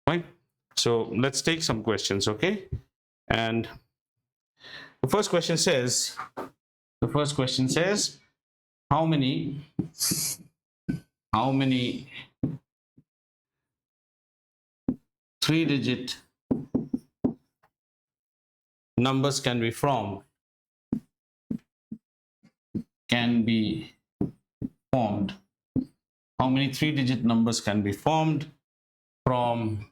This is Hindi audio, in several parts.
Right? So let's take some questions, okay? And the first question says, how many three-digit numbers can be formed how many three-digit numbers can be formed from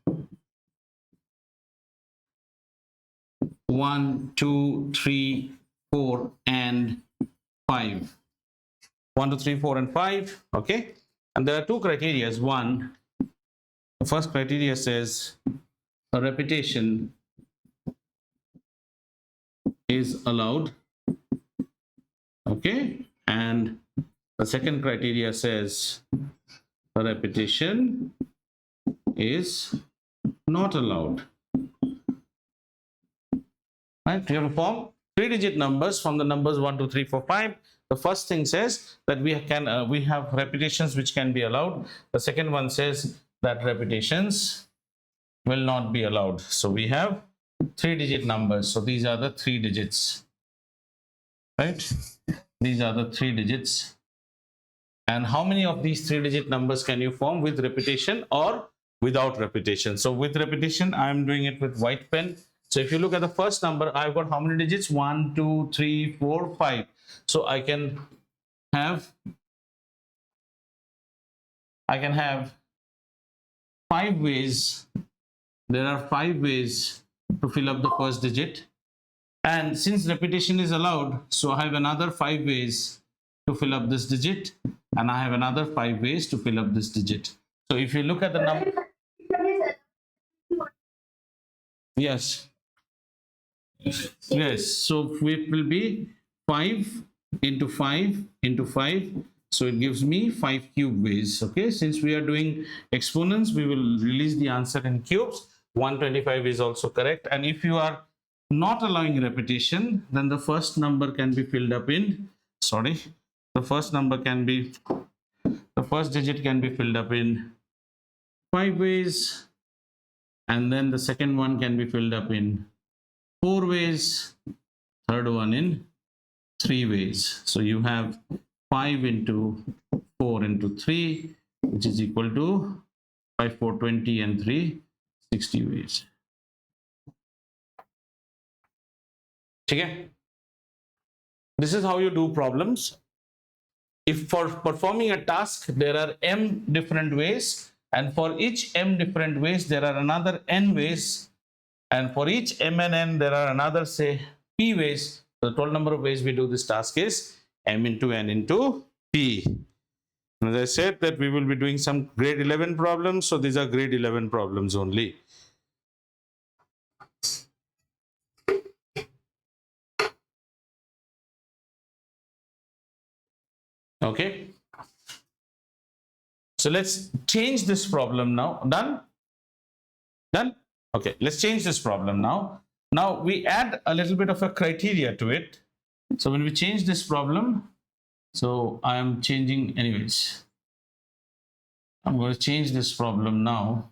1, 2, 3, 4, and 5. 1, 2, 3, 4, and 5. Okay, and there are two criteria. One, the first criteria says a repetition is allowed. Okay, and the second criteria says a repetition is not allowed. Right? You have to form three-digit numbers from the numbers 1, 2, 3, 4, 5. The first thing says that we have repetitions which can be allowed. The second one says that repetitions will not be allowed. So we have three-digit numbers. So these are the three digits, right? These are the three digits. And how many of these three-digit numbers can you form with repetition or without repetition? So with repetition, I'm doing it with white pen. So if you look at the first number, I've got how many digits? 1, 2, 3, 4, 5. So I can have 5 ways. There are 5 ways to fill up the first digit. And since repetition is allowed, so I have another 5 ways to fill up this digit, and I have another 5 ways to fill up this digit. So if you look at the number, yes, so it will be 5 into 5 into 5. So it gives me 5 cube ways. Okay, since we are doing exponents, we will release the answer in cubes. 125 is also correct. And if you are not allowing repetition, then the first number can be filled up in, the first digit can be filled up in 5 ways, and then the second one can be filled up in 4 ways, third one in 3 ways. So you have 5 into 4 into 3, which is equal to 5, 4, 20, and 3, 60 ways. Okay? This is how you do problems. If for performing a task, there are m different ways, and for each m different ways, there are another n ways, and for each m and n, there are another, say, p ways. So the total number of ways we do this task is m into n into p. As I said that we will be doing some grade 11 problems, so these are grade 11 problems only. Okay, so let's change this problem now. Done? Okay, let's change this problem now. Now we add a little bit of a criteria to it. So when we change this problem, so I am changing anyways. I'm going to change this problem now,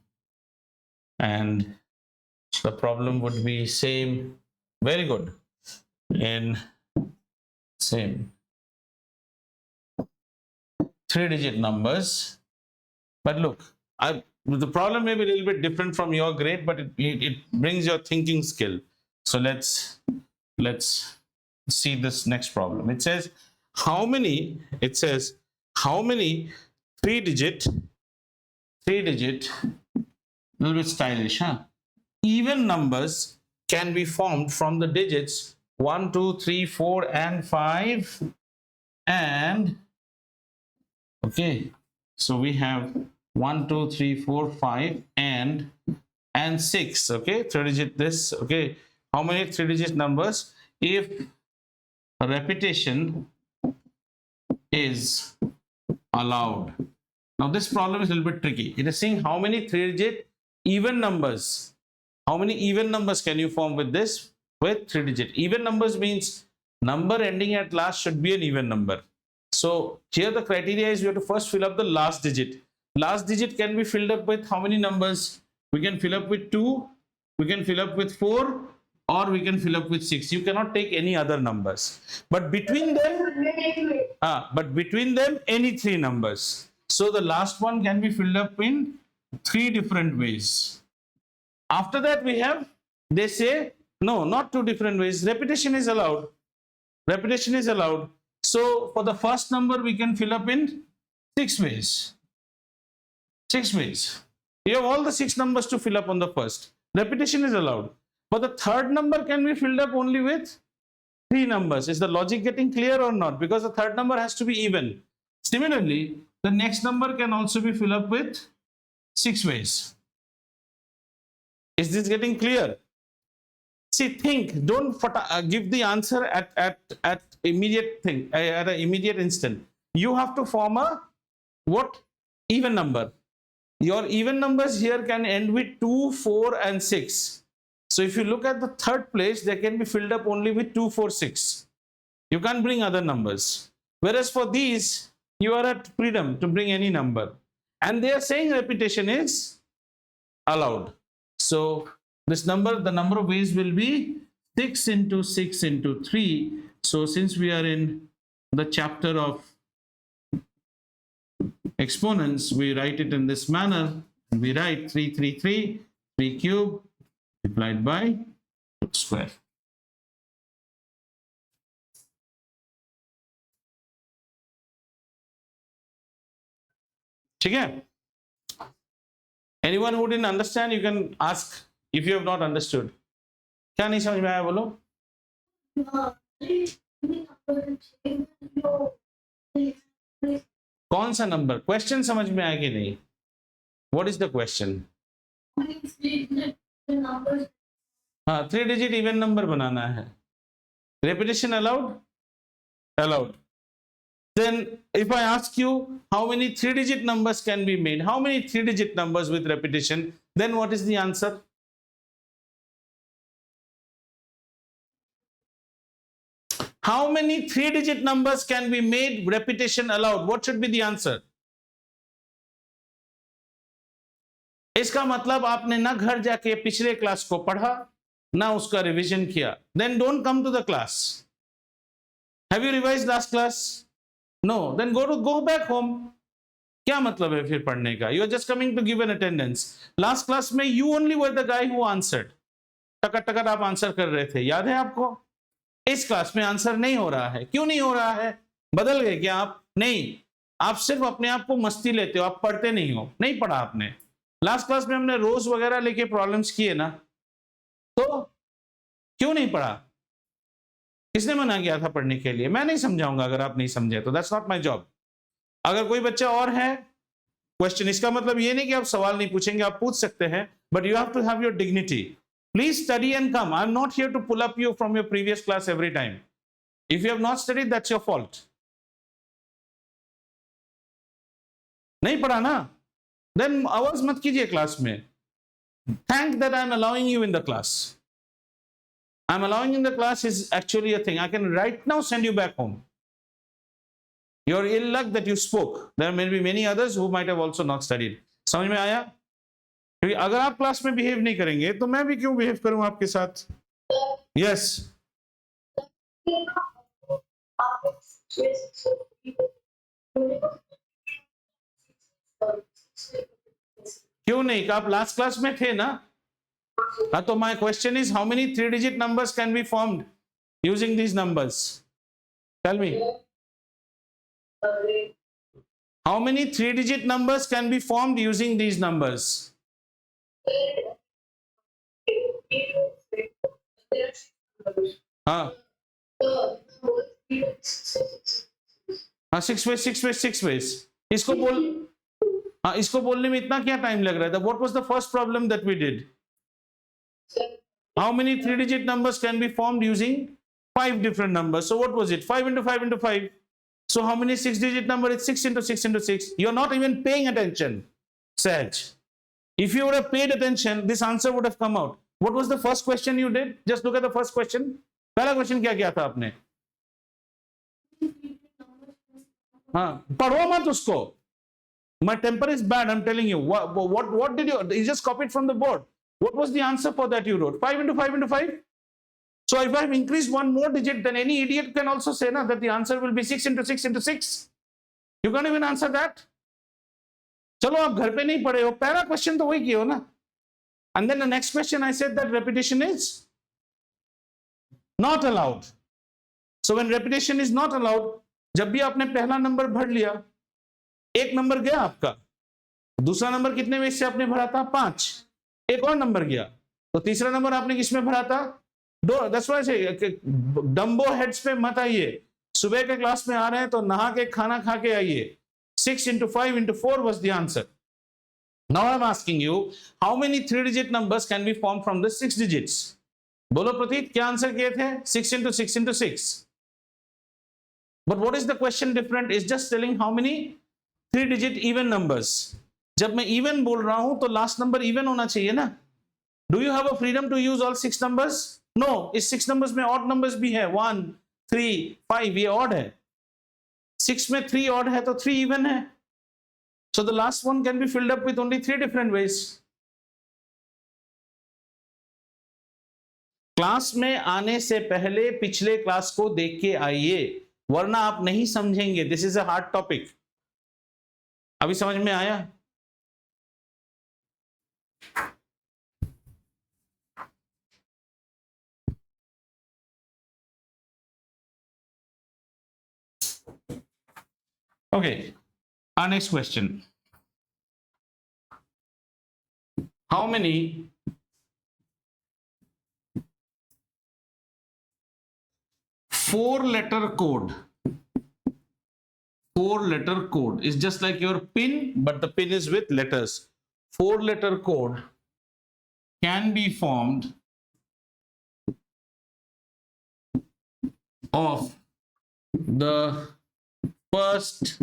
and the problem would be same. Very good. In same 3-digit numbers. But look, the problem may be a little bit different from your grade, but it brings your thinking skill. So let's see this next problem. It says how many three-digit, a little bit stylish, huh? Even numbers can be formed from the digits 1, 2, 3, 4, and 5. And okay, so we have 1, 2, 3, 4, 5, and 6. Okay, 3-digit this. Okay, how many 3-digit numbers? If repetition is allowed. Now this problem is a little bit tricky. It is saying how many 3-digit even numbers. How many even numbers can you form with this? With 3-digit. Even numbers means number ending at last should be an even number. So here the criteria is you have to first fill up the last digit. Last digit can be filled up with how many numbers? We can fill up with 2, we can fill up with 4, or we can fill up with 6. You cannot take any other numbers. But between them, any 3 numbers. So the last one can be filled up in 3 different ways. After that we have, they say, no, not 2 different ways. Repetition is allowed. Repetition is allowed. So for the first number, we can fill up in 6 ways. 6 ways. You have all the 6 numbers to fill up on the first. Repetition is allowed. But the third number can be filled up only with 3 numbers. Is the logic getting clear or not? Because the third number has to be even. Similarly, the next number can also be filled up with 6 ways. Is this getting clear? See, think, don't give the answer at immediate thing, at an immediate instant. You have to form a what? Even number. Your even numbers here can end with 2, 4 and 6. So if you look at the third place, they can be filled up only with 2, 4, 6. You can't bring other numbers. Whereas for these, you are at freedom to bring any number. And they are saying repetition is allowed. So this number, the number of ways will be 6 into 6 into 3. So since we are in the chapter of exponents, we write it in this manner. We write 3 cube multiplied by 2 square. ठीक है? Anyone who didn't understand, you can ask if you have not understood. क्या नहीं समझ में आया बोलो? कौन सा नंबर? क्वेश्चन समझ में आया कि नहीं? What is the question? हाँ, 3 digit even number बनाना है. Repetition allowed? Allowed. Then if I ask you how many 3 digit numbers can be made, how many 3 digit numbers with repetition, then what is the answer? How many 3 digit numbers can be made repetition allowed? What should be the answer? इसका मतलब आपने ना घर जाके पिछले क्लास को पढ़ा ना उसका रिवीजन किया. Then don't come to the class. Have you revised last class? No. Then go back home. क्या मतलब है फिर पढ़ने का? You are just coming to give an attendance. Last class में you only were the guy who answered. टकर टकर आप आंसर कर रहे थे, याद है आपको? इस क्लास में आंसर नहीं हो रहा है. क्यों नहीं हो रहा है? बदल गए क्या आप? नहीं. आप सिर्फ अपने आप को मस्ती लेते हो, आप पढ़ते नहीं हो. नहीं पढ़ा आपने. लास्ट क्लास में हमने रोज वगैरह लेके प्रॉब्लम्स किए ना, तो क्यों नहीं पढ़ा? किसने मना किया था पढ़ने के लिए? मैं नहीं समझाऊंगा अगर आप नहीं समझे तो. That's not my job. अगर कोई बच्चा और है क्वेश्चन, इसका मतलब ये नहीं कि आप सवाल नहीं पूछेंगे, आप पूछ सकते हैं, but you have to have your dignity. Please study and come. I'm not here to pull up you from your previous class every time. If you have not studied, that's your fault. नहीं पढ़ा ना? Then आवाज मत कीजिए क्लास में. Thank that I'm allowing you in the class. I'm allowing in the class is actually a thing. I can right now send you back home. Your ill luck that you spoke. There may be many others who might have also not studied. समझ में आया? क्योंकि अगर आप क्लास में बिहेव नहीं करेंगे तो मैं भी क्यों बिहेव करूं आपके साथ? यस. क्यों नहीं? आप लास्ट क्लास में थे ना? हाँ, तो my question is how many 3 digit numbers can be formed using these numbers? Tell me. How many 3 digit numbers can be formed using these numbers? हाँ, 6 ways. इसको बोलने में इतना क्या टाइम लग रहा था? What was the first problem that we did? How many 3 digit numbers can be formed using 5 different numbers? So what was it? 5 into 5 into 5. So how many 6 digit number? It's 6 into 6 into 6. You're not even paying attention, Saj. If you would have paid attention, this answer would have come out. What was the first question you did? Just look at the first question. पहला क्वेश्चन क्या किया था आपने? हाँ, पढ़ो मत उसको. My temper is bad, I'm telling you. What did you just copy it from the board? What was the answer for that you wrote? 5 into 5 into 5? So if I've increased one more digit, then any idiot can also say that the answer will be 6 into 6 into 6. You can't even answer that. चलो आप घर पे नहीं पढ़े हो, पहला क्वेश्चन तो वही किया हो ना. And then the next question I said that repetition is not allowed. So when repetition is not allowed, जब भी आपने पहला नंबर भर लिया, एक नंबर गया आपका, दूसरा नंबर कितने में से आपने भरा था? 5. एक और नंबर गया, तो तीसरा नंबर आपने किसमें भरा था? 2. That's why I say Dumbo heads पे मत आइए. सुबह के क्लास में आ रहे हैं तो नहा के खाना खा के आइए. 6 into 5 into 4 was the answer. Now I'm asking you, how many 3-digit numbers can be formed from the 6 digits? बोलो प्रतीक, क्या आंसर किए थे? 6 into 6 into 6. But what is the question different? It's just telling how many 3-digit even numbers. जब मैं even बोल रहा हूं तो last number even होना चाहिए ना. Do you have a freedom to use all 6 numbers? No. इस 6 numbers में odd numbers भी है. 1, 3, 5 ये odd है. 6 में 3 odd है तो 3 even है. So the last one can be filled up with only 3 different ways. Class में आने से पहले पिछले क्लास को देख के आइए, वरना आप नहीं समझेंगे. This is a hard topic. अभी समझ में आया? Okay, our next question. How many four-letter code is just like your PIN, but the PIN is with letters. 4-letter code can be formed of the first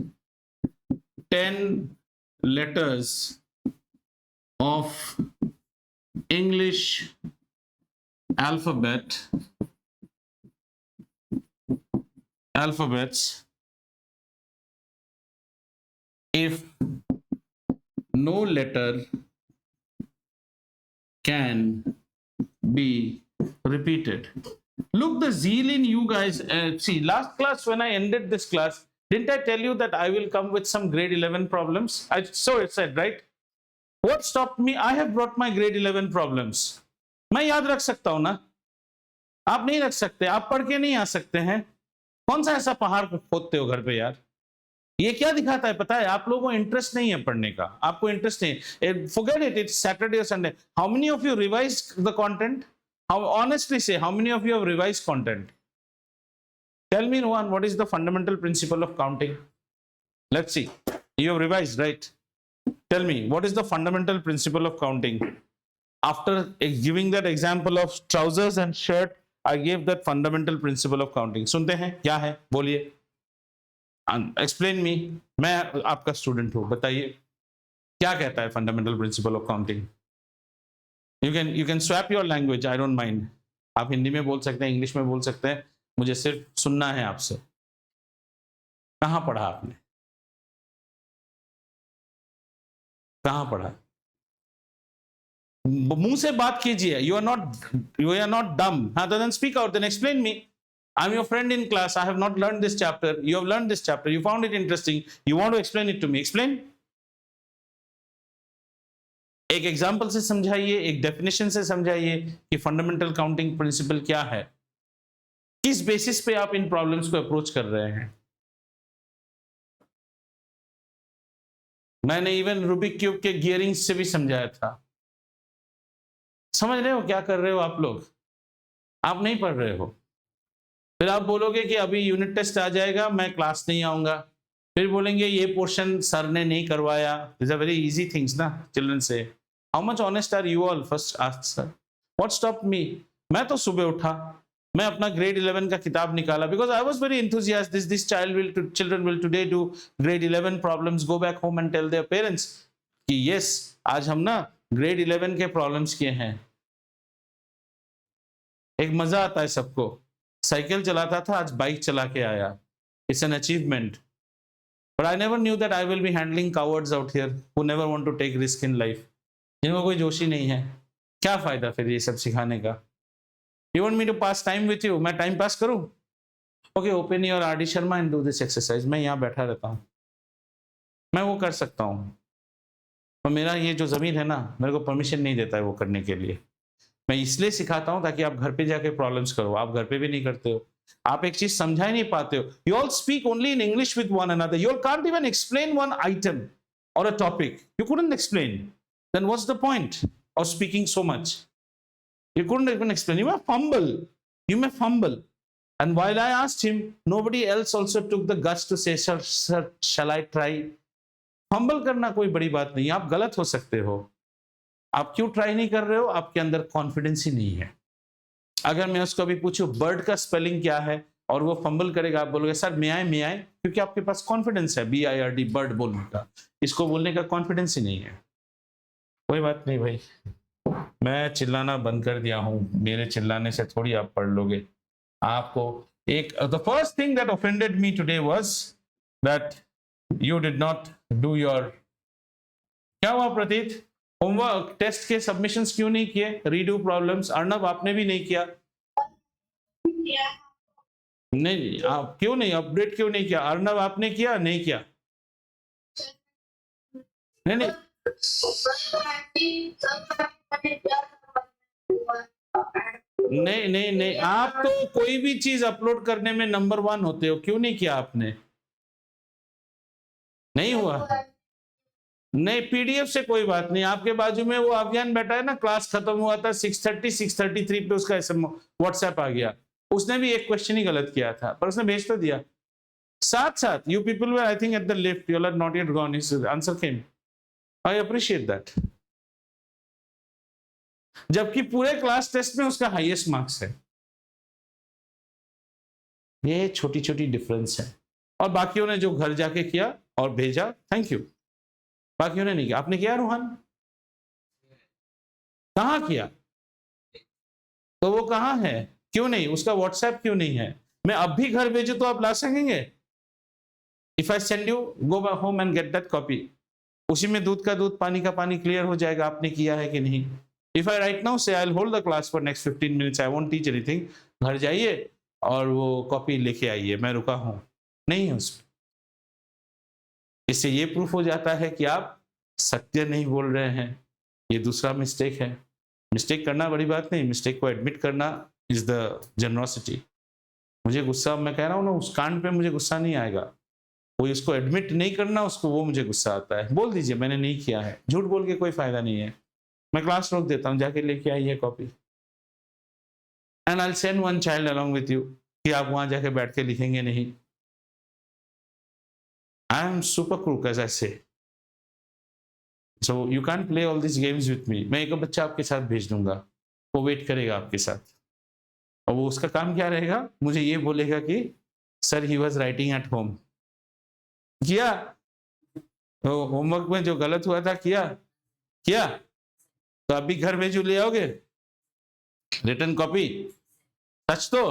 10 letters of English alphabets if no letter can be repeated. Look, the zeal in you guys. See, last class when I ended this class, didn't I tell you that I will come with some grade 11 problems? So it said, right? What stopped me? I have brought my grade 11 problems. मैं याद रख सकता हूं ना, आप नहीं रख सकते. आप पढ़ के नहीं आ सकते हैं. कौन सा ऐसा पहाड़ खोदते हो घर पे यार? ये क्या दिखाता है पता है? आप लोगों को इंटरेस्ट नहीं है पढ़ने का. आपको इंटरेस्ट नहीं. Forget it. It's Saturday or Sunday. How many of you revised the content? How honestly say, how many of you have revised content? Tell me, Rohan, what is the fundamental principle of counting? Let's see. You have revised, right? Tell me, what is the fundamental principle of counting? After giving that example of trousers and shirt, I gave that fundamental principle of counting. सुनते हैं क्या है? बोलिए. Explain me. मैं आपका स्टूडेंट हूँ, बताइए क्या कहता है fundamental principle of counting? You can swap your language. I don't mind. आप हिंदी में बोल सकते हैं, इंग्लिश में बोल सकते हैं. मुझे सिर्फ सुनना है आपसे. कहाँ पढ़ा आपने? कहाँ पढ़ा? मुंह से बात कीजिए. You are not dumb. Then speak out. Then explain me. I'm your friend in class. I have not learned this chapter. You have learned this chapter. You found it interesting. You want to explain it to me. Explain. एक एग्जाम्पल से समझाइए, एक डेफिनेशन से समझाइए कि फंडामेंटल काउंटिंग प्रिंसिपल क्या है. किस बेसिस पे आप इन प्रॉब्लम्स को अप्रोच कर रहे हैं. मैंने इवन रूबिक क्यूब के गियरिंग से भी समझाया था. समझ रहे हो क्या कर रहे हो आप लोग? आप नहीं पढ़ रहे हो. फिर आप बोलोगे कि अभी यूनिट टेस्ट आ जाएगा, मैं क्लास नहीं आऊंगा. फिर बोलेंगे ये पोर्शन सर ने नहीं करवाया. This are very easy things ना. चिल्ड्रन से how much honest are you all? First ask sir, what stop me? मैं तो सुबह उठा, मैं अपना ग्रेड 11 का किताब निकाला because I was very enthusiastic. This children will today do grade 11 problems, go back home and tell their parents कि यस आज हम ना ग्रेड 11 के प्रॉब्लम्स किए हैं. एक मजा आता है सबको. साइकिल चलाता था, आज बाइक चला के आया. It's an achievement. But I never knew that I will be handling cowards out here who never want to take risk in life. जिनको कोई जोश ही नहीं है, क्या फायदा फिर ये सब सिखाने का? You want me to pass time with you? मैं टाइम पास करूं? Okay, open your RD Sharma and do this exercise. मैं यहाँ बैठा रहता हूँ, मैं वो कर सकता हूँ, और मेरा ये जो जमीन है ना, मेरे को परमिशन नहीं देता है वो करने के लिए। मैं इसलिए सिखाता हूँ ताकि आप घर पे जाके प्रॉब्लम्स करो। आप घर पे भी नहीं करते हो, आप एक चीज समझा ही नहीं पाते हो। You all speak only in English with one another, you all can't even explain one item और a topic, you couldn't explain, then what's the point of speaking so much? You couldn't even explain. You may fumble. You may fumble. And while I asked him, nobody else also took the guts to say, sir, shall I try? Fumble करना कोई बड़ी बात नहीं, आप गलत हो सकते हो। आप क्यों ट्राई नहीं कर रहे हो? आपके अंदर कॉन्फिडेंस ही नहीं है। अगर मैं उसको अभी पूछूं बर्ड का स्पेलिंग क्या है और वो फंबल करेगा, आप बोलोगे सर मे आई, क्योंकि आपके पास कॉन्फिडेंस है BIRD बर्ड बोलने का, इसको बोलने का कॉन्फिडेंस ही नहीं है। कोई बात नहीं भाई, मैं चिल्लाना बंद कर दिया हूं, मेरे चिल्लाने से थोड़ी आप पढ़ लोगे। आपको एक the first thing that offended me today was that you did not do your, क्या हुआ प्रतीत? होमवर्क टेस्ट के सबमिशंस क्यों नहीं किए? Redo problems. अर्णव आपने भी नहीं किया? नहीं, आप क्यों नहीं अपडेट क्यों नहीं किया? अर्णव आपने किया? नहीं किया? नहीं नहीं नहीं नहीं नहीं, आप तो कोई भी चीज अपलोड करने में नंबर 1 होते हो, क्यों नहीं किया आपने? नहीं हुआ? नहीं, PDF से कोई बात नहीं। आपके बाजू में वो अभियान बैठा है ना, क्लास खत्म हुआ था 6:33 पे उसका WhatsApp आ गया, उसने भी एक क्वेश्चन ही गलत किया था, पर उसने भेज तो दिया। साथ साथ you people were I think at the lift, you are not yet gone, his answer came. I appreciate that. जबकि पूरे क्लास टेस्ट में उसका हाईएस्ट मार्क्स है। ये छोटी छोटी डिफरेंस है। और बाकियों ने जो घर जाके किया और भेजा, थैंक यू। बाकियों ने नहीं किया। आपने किया रोहन? कहाँ किया? तो वो कहाँ है? क्यों नहीं? उसका WhatsApp क्यों नहीं है? मैं अब भी घर भेजू तो आप ला सकेंगे? If I send you, go back home and get that copy. उसी में दूध का दूध, पानी का पानी क्लियर हो जाएगा आपने किया है कि नहीं। इफ आई राइट नाउ से I will hold the class for next 15 minutes, I won't teach anything, घर जाइए और वो कॉपी लेके आइए, मैं रुका हूं नहीं है उसमें। इससे ये प्रूफ हो जाता है कि आप सत्य नहीं बोल रहे हैं। ये दूसरा मिस्टेक है। मिस्टेक करना बड़ी बात नहीं, मिस्टेक को एडमिट करना इज द जनरॉसिटी। मुझे गुस्सा, मैं कह रहा हूं ना, उस कांड पे मुझे गुस्सा नहीं आएगा, कोई उसको एडमिट नहीं करना उसको, वो मुझे गुस्सा आता है। बोल दीजिए मैंने नहीं किया है, झूठ बोल के कोई फायदा नहीं है। मैं क्लास रोक देता हूं, जाके लेके आइए copy, and I will send one child along with you, कि आप वहां जाके बैठ के लिखेंगे नहीं। I am super crook as I say, so you can play all this games with me. मैं एक बच्चा आपके साथ भेज दूंगा, वो वेट करेगा आपके साथ, और वो उसका काम क्या रहेगा, मुझे ये बोलेगा कि sir he was writing at home. किया तो होमवर्क में जो गलत हुआ था किया तो अभी घर भेजू, ले आओगे रिटर्न कॉपी? सच तो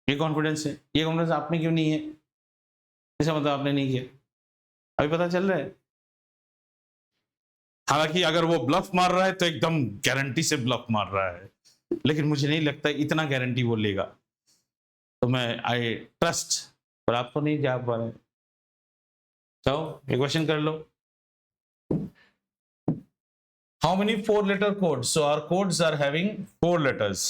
ये कॉन्फिडेंस है। ये कॉन्फिडेंस आप में क्यों नहीं है? इसका मतलब आपने नहीं किया, अभी पता चल रहा है। हालांकि अगर वो ब्लफ मार रहा है तो एकदम गारंटी से ब्लफ मार रहा है, लेकिन मुझे नहीं लगता इतना गारंटी वो लेगा, तो मैं आई ट्रस्ट, पर आप तो नहीं जा पा रहे। चलो एक क्वेश्चन कर लो। How many 4-letter codes? So our codes are having 4 letters.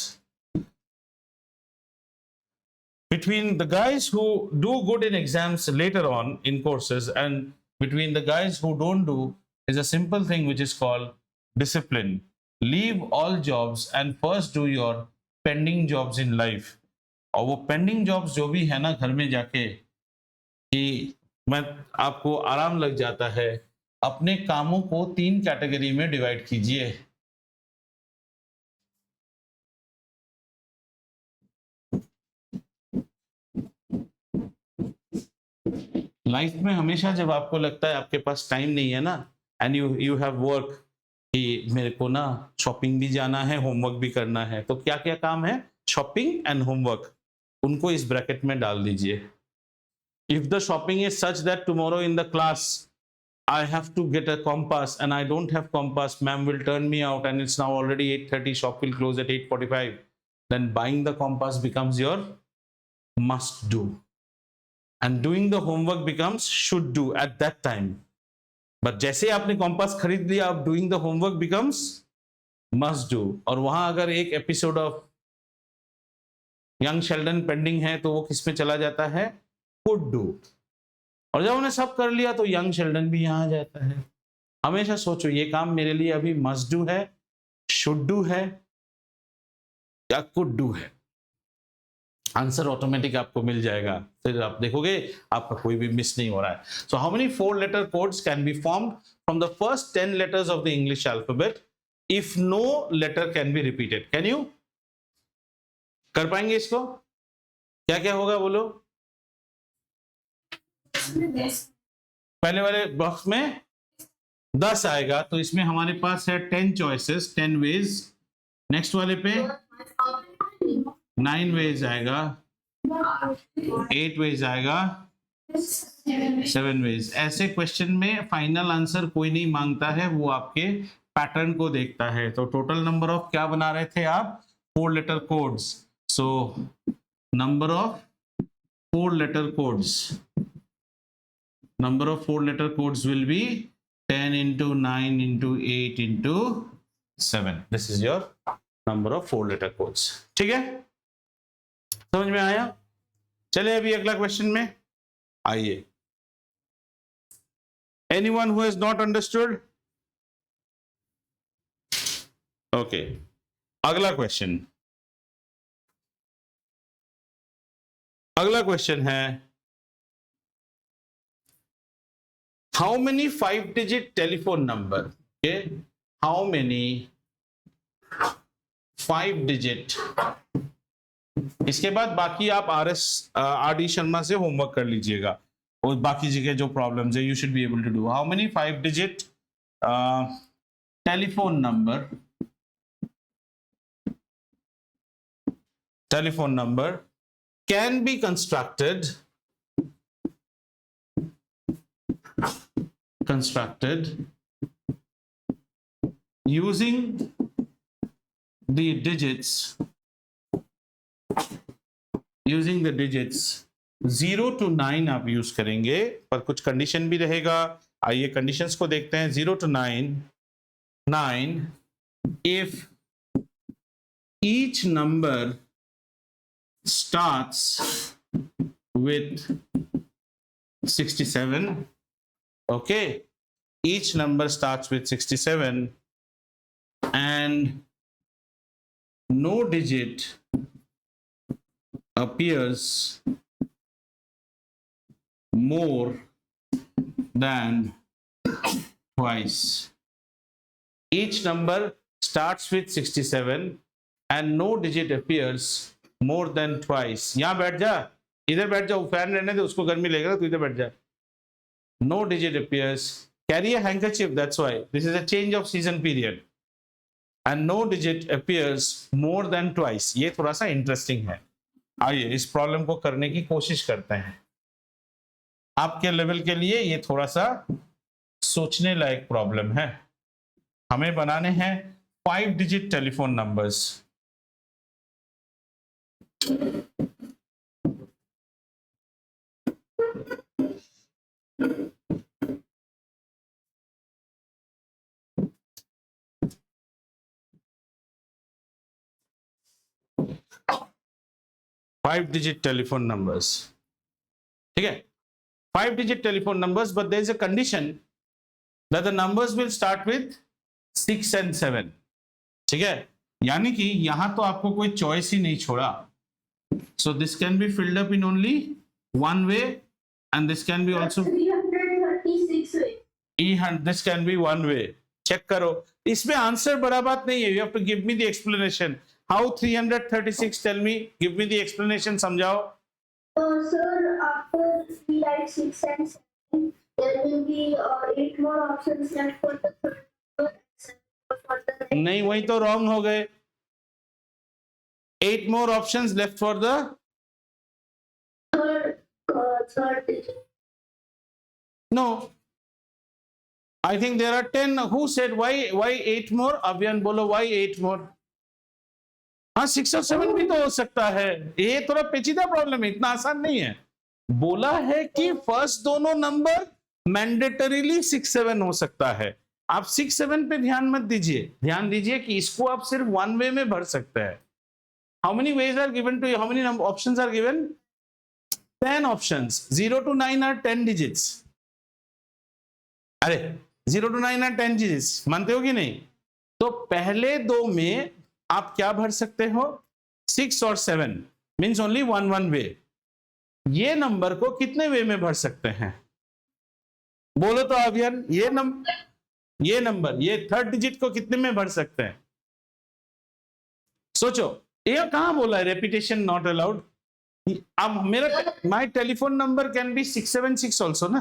Between the guys who do good in exams later on in courses and between the guys who don't do is a simple thing which is called discipline. Leave all jobs and first do your pending jobs in life. और वो पेंडिंग जॉब्स जो भी है ना घर में जाके, कि मैं आपको आराम लग जाता है, अपने कामों को 3 कैटेगरी में डिवाइड कीजिए। लाइफ में हमेशा जब आपको लगता है आपके पास टाइम नहीं है ना, एंड यू हैव वर्क, कि मेरे को ना शॉपिंग भी जाना है, होमवर्क भी करना है, तो क्या क्या काम है, शॉपिंग एंड होमवर्क, उनको इस ब्रैकेट में डाल दीजिए। If the shopping is such that tomorrow in the class I have to get a compass and I don't have compass, ma'am will turn me out and it's now already 8:30, shop will close at 8:45, then buying the compass becomes your must do and doing the homework becomes should do at that time. But जैसे आपने compass खरीद लिया, अब doing the homework becomes must do. और वहां अगर एक episode of young Sheldon pending है तो वो किस में चला जाता है, कुड डू। और जब उन्हें सब कर लिया तो यंग शेल्डन भी यहां आ जाता है। हमेशा सोचो ये काम मेरे लिए अभी मस्ट डू है, शुड डू है या कुड डू है। आंसर ऑटोमेटिक आपको मिल जाएगा, फिर आप देखोगे आपका कोई भी मिस नहीं हो रहा है। So how many 4 letter codes can be formed from the first 10 letters of the English alphabet if no letter can be repeated? Can you कर पाएंगे इसको? क्या क्या होगा बोलो? पहले वाले बॉक्स में 10 आएगा तो इसमें हमारे पास है 10 चॉइसेस, 10 वेज। नेक्स्ट वाले पे 9 वेज आएगा, 8 वेज आएगा, 7 वेज। ऐसे क्वेश्चन में फाइनल आंसर कोई नहीं मांगता है, वो आपके पैटर्न को देखता है। तो टोटल नंबर ऑफ क्या बना रहे थे आप? 4 letter codes. So number of 4 letter codes, number of 4 letter codes will be 10 into 9 into 8 into 7. This is your number of 4 letter codes. ठीक है, समझ में आया? चलिए अभी अगला क्वेश्चन में आइए। Anyone who has not understood? Okay, अगला क्वेश्चन, अगला क्वेश्चन है how many 5-digit telephone number? Okay, how many 5-digit? इसके बाद बाकी आप RD शर्मा से होमवर्क कर लीजिएगा और बाकी जगह जो प्रॉब्लम्स है you should be able to do. How many 5-digit telephone number can be constructed using the digits 0 to 9 आप यूज करेंगे, पर कुछ कंडीशन भी रहेगा। आइए कंडीशंस को देखते हैं। 0 to 9 if each number starts with 67, okay, each number starts with 67 and no digit appears more than twice. Each number starts with 67 and no digit appears more than twice. यहां बैठ जा, इधर बैठ जा, फैन रहने दे, उसको गर्मी लगेगा, तू इधर बैठ जा। No digit appears. Carry a handkerchief, that's why. This is a change of season period. And no digit appears more than twice. ये थोड़ा सा इंटरेस्टिंग है। आइए इस प्रॉब्लम को करने की कोशिश करते हैं। आपके लेवल के लिए ये थोड़ा सा सोचने लायक प्रॉब्लम है। हमें बनाने हैं 5-digit telephone numbers. Five-digit telephone numbers. ठीक है, 5-digit telephone numbers, but there is a condition that the numbers will start with 6 and 7. ठीक है, यानी कि यहां तो आपको कोई चॉइस ही नहीं छोड़ा। So this can be filled up in only one way, and this can be also 336 way. this can be one way. Check करो, इसमें आंसर बड़ा बात नहीं है। You have to give me the explanation. How 336? Tell me. Give me the explanation. समझाओ। Sir, after we write 6 and 7, there will be 8 more options left for the third number and 7 for the next. नहीं, वही तो रॉन्ग हो गए। 8 more options left for the third digit. No. I think there are 10. Who said why 8 more? अभियान बोलो why 8 more? हाँ 6 और 7 भी तो हो सकता है. ये थोड़ा पेचीदा प्रॉब्लम है, इतना आसान नहीं है. बोला है कि फर्स्ट दोनों नंबर मैंडेटरीली 6 7 हो सकता है. आप 6 7 पे ध्यान मत दीजिए, ध्यान दीजिए कि इसको आप सिर्फ वन वे में भर सकते हैं. How many ways are given to you? How many options are given? 10 options. 0 to 9 are 10 digits. अरे 0 to 9 आर 10 डिजिट्स, मानते हो कि नहीं? तो पहले दो में आप क्या भर सकते हो? 6 और 7 मीन्स ओनली वन वे. ये नंबर को कितने वे में भर सकते हैं? बोलो तो अभियान. ये नंबर ये थर्ड डिजिट को कितने में भर सकते हैं? सोचो. ये कहां बोला है रेपिटेशन नॉट अलाउड? अब मेरा my telephone number can be 676 also ना.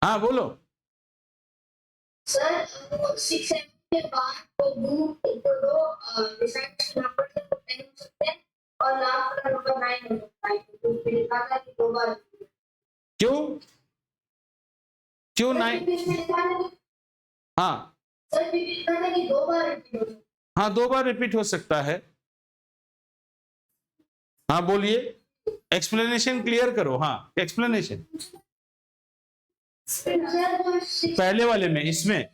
हाँ बोलो. सर 6 7 के बाद तो दो डिफरेंट नंबर से 10 हो सकते हैं और लास्ट का नंबर 9 हो सकता है. तो फिर लिखा था कि दो बार. क्यों 9? हाँ सर लिखा था कि दो बार रिपीट हो सकता है. हाँ 2 बार रिपीट हो सकता है. हाँ बोलिए, एक्सप्लेनेशन क्लियर करो. हाँ एक्सप्लेनेशन पहले वाले में इसमें.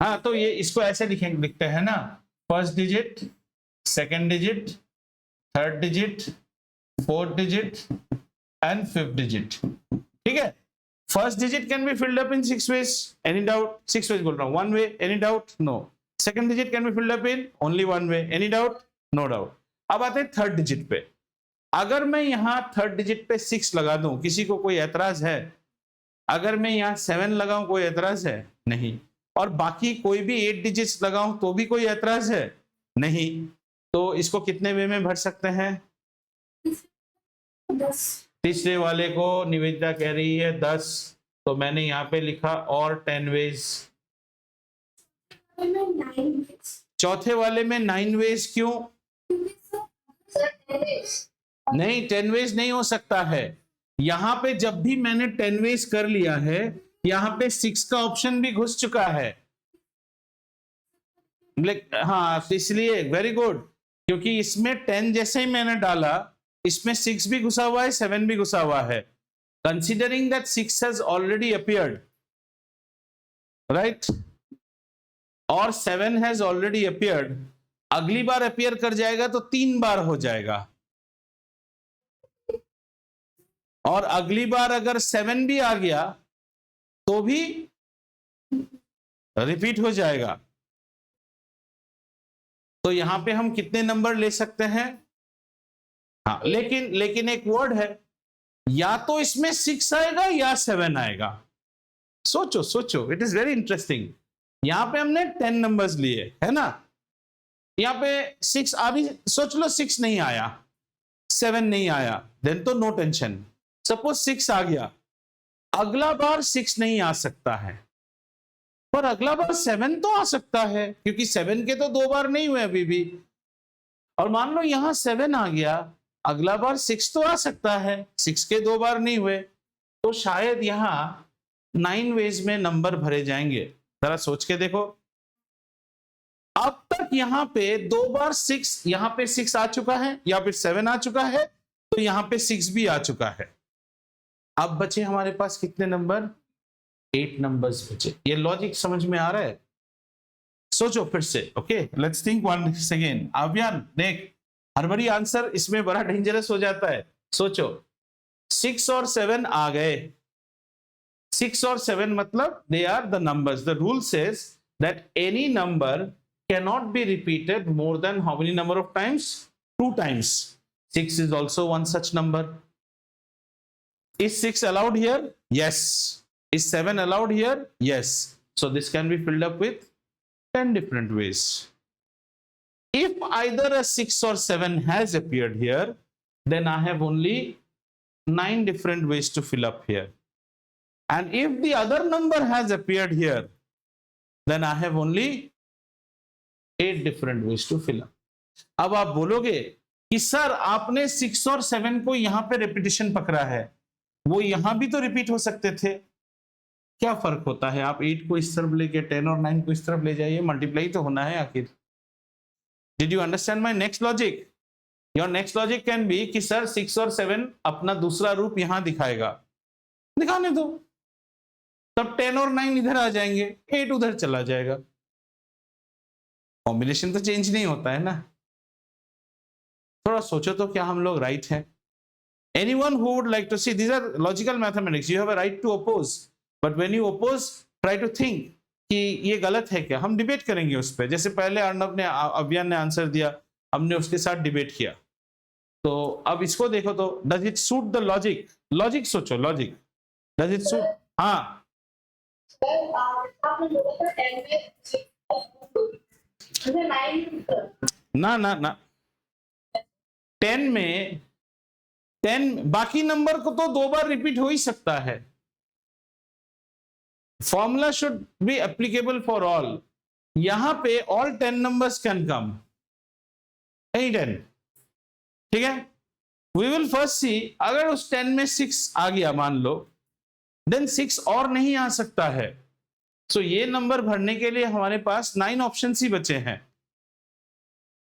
हाँ तो ये इसको ऐसे लिखते हैं ना, first digit, second digit, third digit, fourth digit and fifth digit. ठीक है. First digit can be filled up in 6 ways. Any doubt? 6 ways बोल रहा हूँ. 1 way. Any doubt? No. Second digit can be filled up in only 1 way. Any doubt? No doubt. अब आते हैं थर्ड डिजिट पे. अगर मैं यहाँ थर्ड डिजिट पे 6 लगा दूं, किसी को कोई एतराज है? अगर मैं यहाँ 7 लगाऊं, कोई एतराज है? नहीं. और बाकी कोई भी 8 डिजिट्स लगाऊं तो भी कोई एतराज है? नहीं. तो इसको कितने वे में भर सकते हैं? 10. तीसरे वाले को निवेदिता कह रही है 10, तो मैंने यहाँ पे लिखा और 10 वेज. चौथे वाले में 9 वेज. क्यों नहीं? 10 वेज नहीं हो सकता है. यहां पे जब भी मैंने 10 वेज कर लिया है, यहां पे 6 का ऑप्शन भी घुस चुका है. हाँ इसलिए वेरी गुड, क्योंकि इसमें 10 जैसे ही मैंने डाला, इसमें 6 भी घुसा हुआ है, 7 भी घुसा हुआ है. Considering that 6 has already appeared, right, और 7 हैज ऑलरेडी अपीयर्ड, अगली बार अपीयर कर जाएगा तो 3 बार हो जाएगा. और अगली बार अगर 7 भी आ गया तो भी रिपीट हो जाएगा. तो यहां पे हम कितने नंबर ले सकते हैं? हाँ लेकिन एक वर्ड है, या तो इसमें 6 आएगा या 7 आएगा. सोचो, इट इज वेरी इंटरेस्टिंग. यहां पे हमने 10 नंबर्स लिए है ना. यहां पे 6 अभी सोच लो 6 नहीं आया, 7 नहीं आया, देन तो नो टेंशन. सपोज 6 आ गया, अगला बार 6 नहीं आ सकता है, पर अगला बार 7 तो आ सकता है, क्योंकि 7 के तो 2 बार नहीं हुए अभी भी. और मान लो यहां 7 आ गया, अगला बार 6 तो आ सकता है, 6 के 2 बार नहीं हुए, तो शायद यहां 9 वेज में नंबर भरे जाएंगे. जरा सोच के देखो. अब तक यहां पे 2 बार 6, यहां पे 6 आ चुका है, या फिर 7 आ चुका है, तो यहां पे 6 भी आ चुका है. अब बचे हमारे पास कितने नंबर? 8 नंबर्स बचे. ये लॉजिक समझ में आ रहा है? सोचो फिर से. Okay let's think once again. अभियान देख, हर बारी आंसर इसमें बड़ा डेंजरस हो जाता है. सोचो 6 और 7 आ गए. 6 और 7 मतलब they are the numbers. The rule says that any number cannot be repeated more than how many number of times? 2 times. 6 is also one such number. Is 6 allowed here? Yes. Is 7 allowed here? Yes. So this can be filled up with 10 different ways. If either a 6 or 7 has appeared here, then I have only 9 different ways to fill up here. And if the other number has appeared here, then I have only 8 different ways to fill up. अब आप बोलोगे कि सर आपने 6 और 7 को यहां पे रिपीटेशन पकड़ा है, वो यहां भी तो रिपीट हो सकते थे। क्या फर्क होता है, आप 8 को इस तरफ लेके 10 और 9 को इस तरफ ले जाइए, मल्टीप्लाई तो होना है आखिर। Did you understand my next logic? Your next logic can be कि सर 6 और 7 अपना दूसरा रूप यहां दिखाएगा, दिखाने दो, तब 10 और 9 इधर आ जाएंगे, 8 उधर चला जाएगा, कॉम्बिनेशन तो चेंज नहीं होता है ना। थोड़ा सोचो तो क्या हम लोग राइट हैं? Anyone who would like to see, these are logical mathematics, you have a right to oppose, but when you oppose try to think कि ये गलत है क्या, हम डिबेट करेंगे उस पर। जैसे पहले अर्णव ने, अभियान ने आंसर दिया, हमने उसके साथ डिबेट किया, तो अब इसको देखो तो does it suit the logic? Logic सोचो, लॉजिक डज इट सूट? हाँ ना ना ना, 10 में 10 बाकी नंबर को तो 2 बार रिपीट हो ही सकता है। Formula should be applicable for all. यहां पे all 10 numbers can come, any 10, ठीक है। वी विल फर्स्ट सी, अगर उस 10 में 6 आ गया मान लो, देन 6 और नहीं आ सकता है। सो ये नंबर भरने के लिए हमारे पास 9 ऑप्शन ही बचे हैं,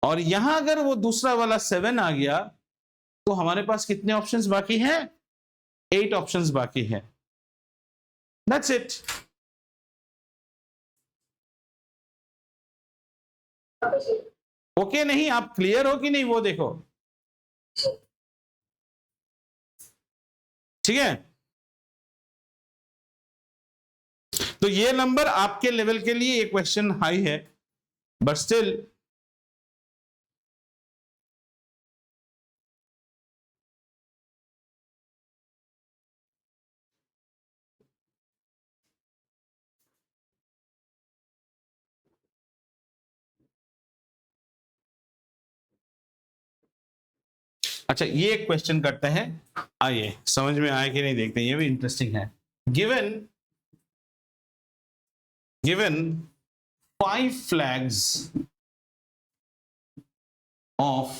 और यहां अगर वो दूसरा वाला 7 आ गया तो हमारे पास कितने ऑप्शंस बाकी हैं? 8 ऑप्शंस बाकी हैं। That's it. ओके नहीं, आप क्लियर हो कि नहीं वो देखो, ठीक है। तो ये नंबर आपके लेवल के लिए ये क्वेश्चन हाई है, बट स्टिल अच्छा, ये एक क्वेश्चन करते हैं, आइए समझ में आया कि नहीं देखते हैं, ये भी इंटरेस्टिंग है। Given 5 flags of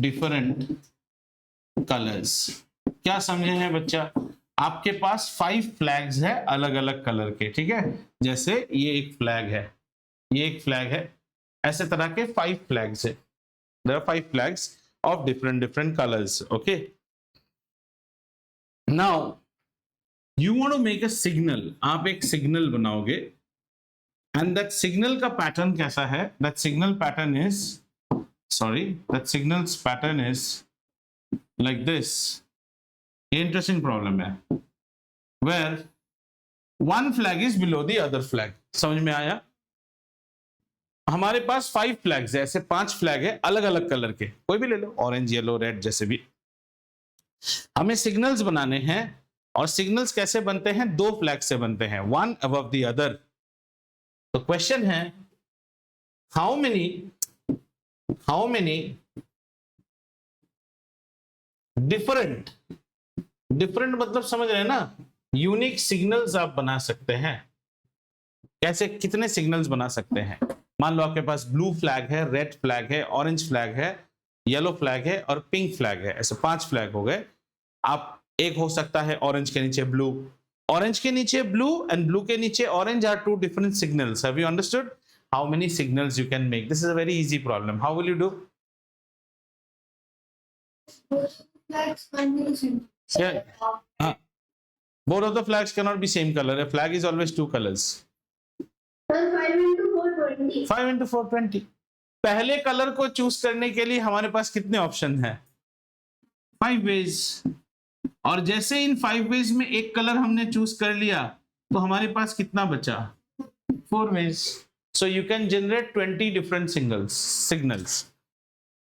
different colors। क्या समझे हैं बच्चा? आपके पास 5 फ्लैग्स है अलग अलग कलर के, ठीक है। जैसे ये एक फ्लैग है, ये एक फ्लैग है, ऐसे तरह के 5 फ्लैग्स है। There are 5 flags of different colors, okay। Now you want to make a signal, आप एक सिग्नल बनाओगे, and that signal का पैटर्न कैसा है? That signal pattern is, that signal's pattern is like this। ये इंटरेस्टिंग प्रॉब्लम है, where one flag is below the other flag। समझ में आया? हमारे पास 5 फ्लैग्स है, ऐसे 5 फ्लैग है अलग अलग कलर के, कोई भी ले लो, ऑरेंज, येलो, रेड, जैसे भी। हमें सिग्नल्स बनाने हैं, और सिग्नल्स कैसे बनते हैं? 2 फ्लैग से बनते हैं, वन अबव द अदर। तो क्वेश्चन है, हाउ मेनी डिफरेंट मतलब समझ रहे हैं ना, यूनिक सिग्नल्स आप बना सकते हैं। कैसे, कितने सिग्नल्स बना सकते हैं? मान लो आपके पास ब्लू फ्लैग है, रेड फ्लैग है, ऑरेंज फ्लैग है, येलो फ्लैग है और पिंक फ्लैग है, ऐसे 5 फ्लैग हो गए। आप एक हो सकता है ऑरेंज के नीचे ब्लू, ऑरेंज के नीचे ब्लू एंड ब्लू के नीचे orange are 2 different signals. Have you understood how many signals you can make? This is a very easy problem. How will you do? Both of the flags cannot be same color. A flag is always 2 colors. 5 into 420। 5 into 420। पहले कलर को चूज करने के लिए हमारे पास कितने ऑप्शन हैं? 5 वेज। और जैसे इन 5 वेज में एक कलर हमने चूज कर लिया तो हमारे पास कितना बचा? 4 वेज। So you can generate 20 different signals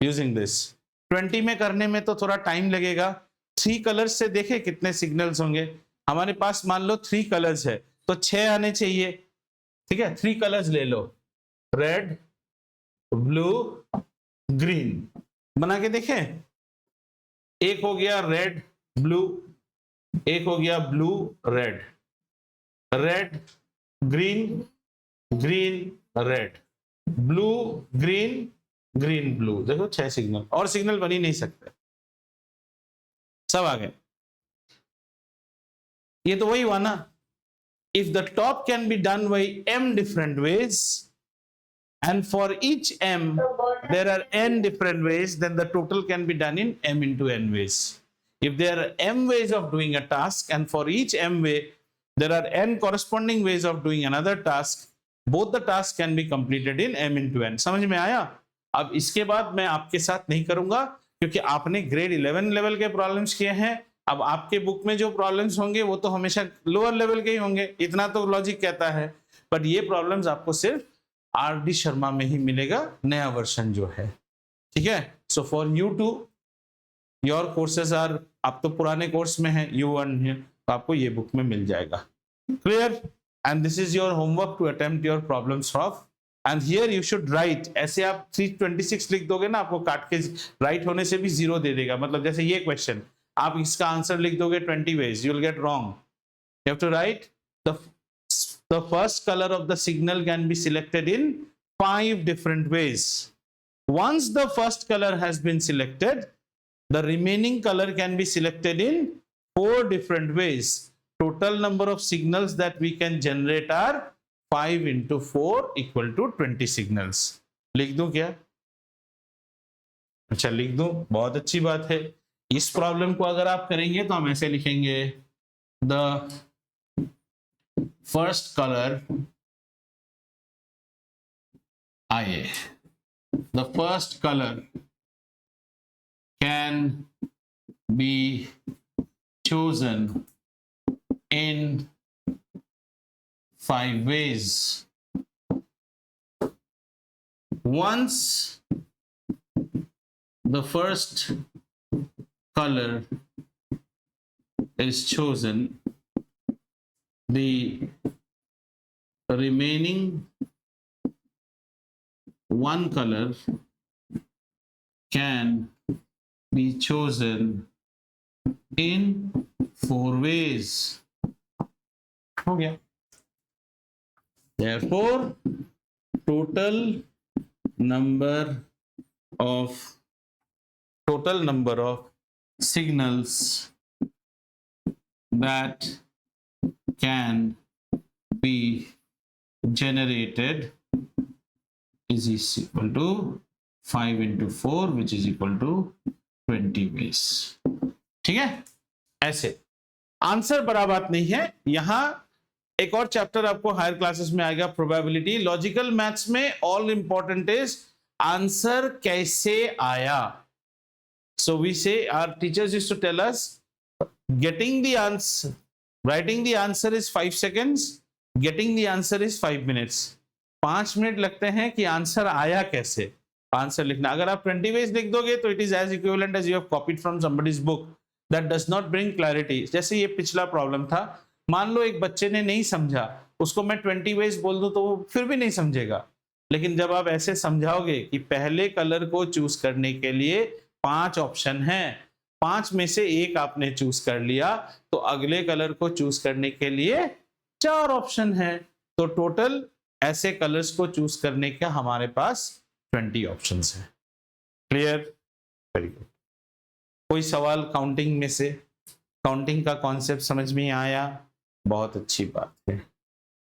using this. 20 में करने में तो थोड़ा टाइम लगेगा। 3 कलर्स से देखे कितने सिग्नल्स होंगे? हमारे पास मान लो 3 कलर्स है तो 6 आने चाहिए, ठीक है। 3 कलर्स ले लो, रेड, ब्लू, ग्रीन, बना के देखें। एक हो गया रेड ब्लू, एक हो गया blue red, red green, green red, blue green, green blue, देखो 6 सिग्नल, और सिग्नल बन ही नहीं सकते, सब आ गए। ये तो वही हुआ ना, if the top can be done by m different ways and for each m there are n different ways, then the total can be done in m into n ways. If there are m ways of doing a task and for each m way there are n corresponding ways of doing another task, both the tasks can be completed in m into n. समझ में आया? अब इसके बाद मैं आपके साथ नहीं करूंगा क्योंकि आपने ग्रेड 11 लेवल के प्रॉब्लम्स किए हैं। अब आपके बुक में जो प्रॉब्लम्स होंगे वो तो हमेशा लोअर लेवल के ही होंगे, इतना तो लॉजिक कहता है, बट ये प्रॉब्लम्स आपको सिर्फ आर.डी. शर्मा में ही मिलेगा, नया वर्जन जो है, ठीक है। So for you to your courses are, आप तो पुराने कोर्स में है, यू वन है, तो आपको ये बुक में मिल जाएगा। Clear? And this is your homework to attempt your problem solve, and here you should write. ऐसे आप 326 लिख दोगे ना, आपको काट के राइट होने से भी 0 दे देगा। मतलब जैसे ये क्वेश्चन, आप इसका आंसर लिख दोगे 20 ways, you will get wrong. You have to write the first color of the signal can be selected in 5 different ways. Once the first color has been selected, the remaining color can be selected in 4 different ways. Total number of signals that we can generate are 5 into 4 equal to 20 signals. लिख दूं क्या? अच्छा लिख दूं, बहुत अच्छी बात है। इस प्रॉब्लम को अगर आप करेंगे तो हम ऐसे लिखेंगे, द फर्स्ट कलर, आइए, the first colour can be chosen in 5 ways. Once the first color is chosen, the remaining one color can be chosen in 4 ways. हो गया। Therefore, total number of signals that can be generated is equal to 5 into 4, which is equal to 20 ways. ठीक है, ऐसे आंसर बड़ा बात नहीं है। यहां एक और चैप्टर आपको हायर क्लासेस में आएगा, प्रोबेबिलिटी। लॉजिकल मैथ्स में ऑल इंपॉर्टेंट इज आंसर कैसे आया। So we say, our teachers used to tell us, getting the answer, writing the answer is 5 seconds, getting the answer is 5 minutes. 5 minute लगते हैं कि आंसर आया कैसे, आंसर लिखना। अगर आप 20 ways लिख दोगे तो it is as equivalent as you have copied from somebody's book. That does not bring clarity. जैसे ये पिछला प्रॉब्लम था, मान लो एक बच्चे ने नहीं समझा, उसको मैं 20 ways बोल दूं तो वो फिर भी नहीं समझेगा। लेकिन जब आप ऐसे समझाओगे कि पहले कलर को चूज करने के लिए 5 ऑप्शन हैं, 5 में से एक आपने चूज कर लिया, तो अगले कलर को चूज करने के लिए 4 ऑप्शन हैं। तो टोटल ऐसे कलर्स को चूज करने का हमारे पास 20 ऑप्शंस हैं। क्लियर? Very good. कोई सवाल काउंटिंग में से? काउंटिंग का कॉन्सेप्ट समझ में आया? बहुत अच्छी बात है,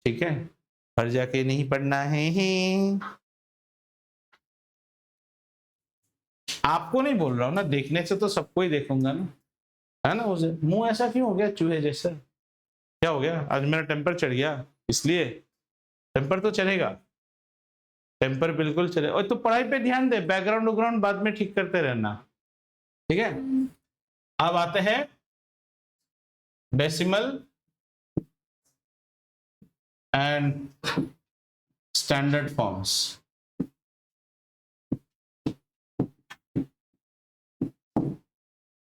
ठीक है। घर जाके नहीं पढ़ना है, आपको नहीं बोल रहा हूं ना, देखने से तो सबको ही देखूंगा ना, है ना। उसे मुंह ऐसा क्यों हो गया चूहे जैसा? क्या हो गया? आज मेरा टेम्पर चढ़ गया, इसलिए टेम्पर तो चढ़ेगा, टेम्पर बिल्कुल चले। और तो पढ़ाई पे ध्यान दे, बैकग्राउंड बाद में ठीक करते रहना, ठीक है। अब आते हैं डेसिमल एंड स्टैंडर्ड फॉर्म्स।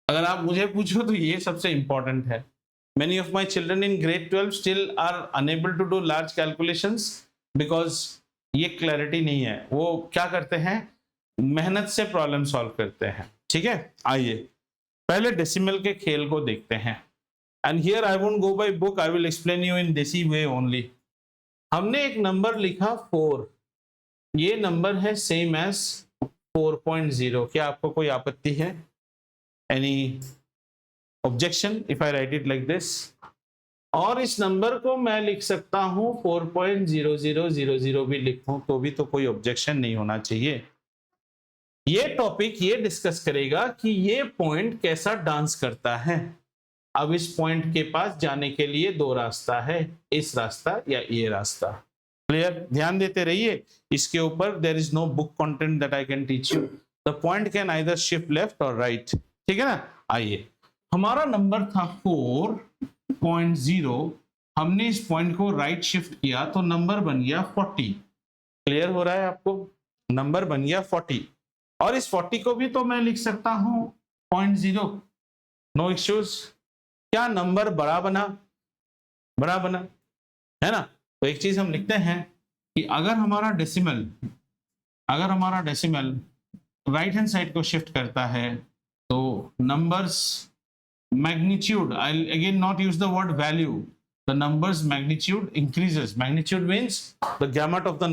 अगर आप मुझे पूछो तो ये सबसे इंपॉर्टेंट है। Many of my children in grade 12 still are unable to do large calculations because ये क्लैरिटी नहीं है। वो क्या करते हैं, मेहनत से प्रॉब्लम सॉल्व करते हैं, ठीक है। आइए पहले डेसिमल के खेल को देखते हैं। And here I won't go by book, I will explain you in desi way only. हमने एक नंबर लिखा 4, ये नंबर है सेम एज 4.0, क्या आपको कोई आपत्ति है? Any objection if I right it like this? और इस नंबर को मैं लिख सकता हूं 4.0000 भी लिखूं तो भी तो कोई ऑब्जेक्शन नहीं होना चाहिए। ये टॉपिक ये डिस्कस करेगा कि ये पॉइंट कैसा डांस करता है। अब इस पॉइंट के पास जाने के लिए दो रास्ता है, इस रास्ता या ये रास्ता। क्लियर? ध्यान देते रहिए इसके ऊपर। There is no book content that I can teach you. The point can either shift left और राइट। ठीक है ना? आइए, हमारा नंबर था 4.0, हमने इस पॉइंट को राइट शिफ्ट किया तो नंबर बन गया 40। क्लियर हो रहा है आपको? नंबर बन गया 40 और इस 40 को भी तो मैं लिख सकता हूं 0.0, नो इश्यूज। क्या नंबर बड़ा बना? बड़ा बना है ना? तो एक चीज हम लिखते हैं कि अगर हमारा डेसिमल राइट हैंड साइड को शिफ्ट करता है तो numbers magnitude, I again not use the word value, the numbers magnitude increases. Magnitude means the gamut of the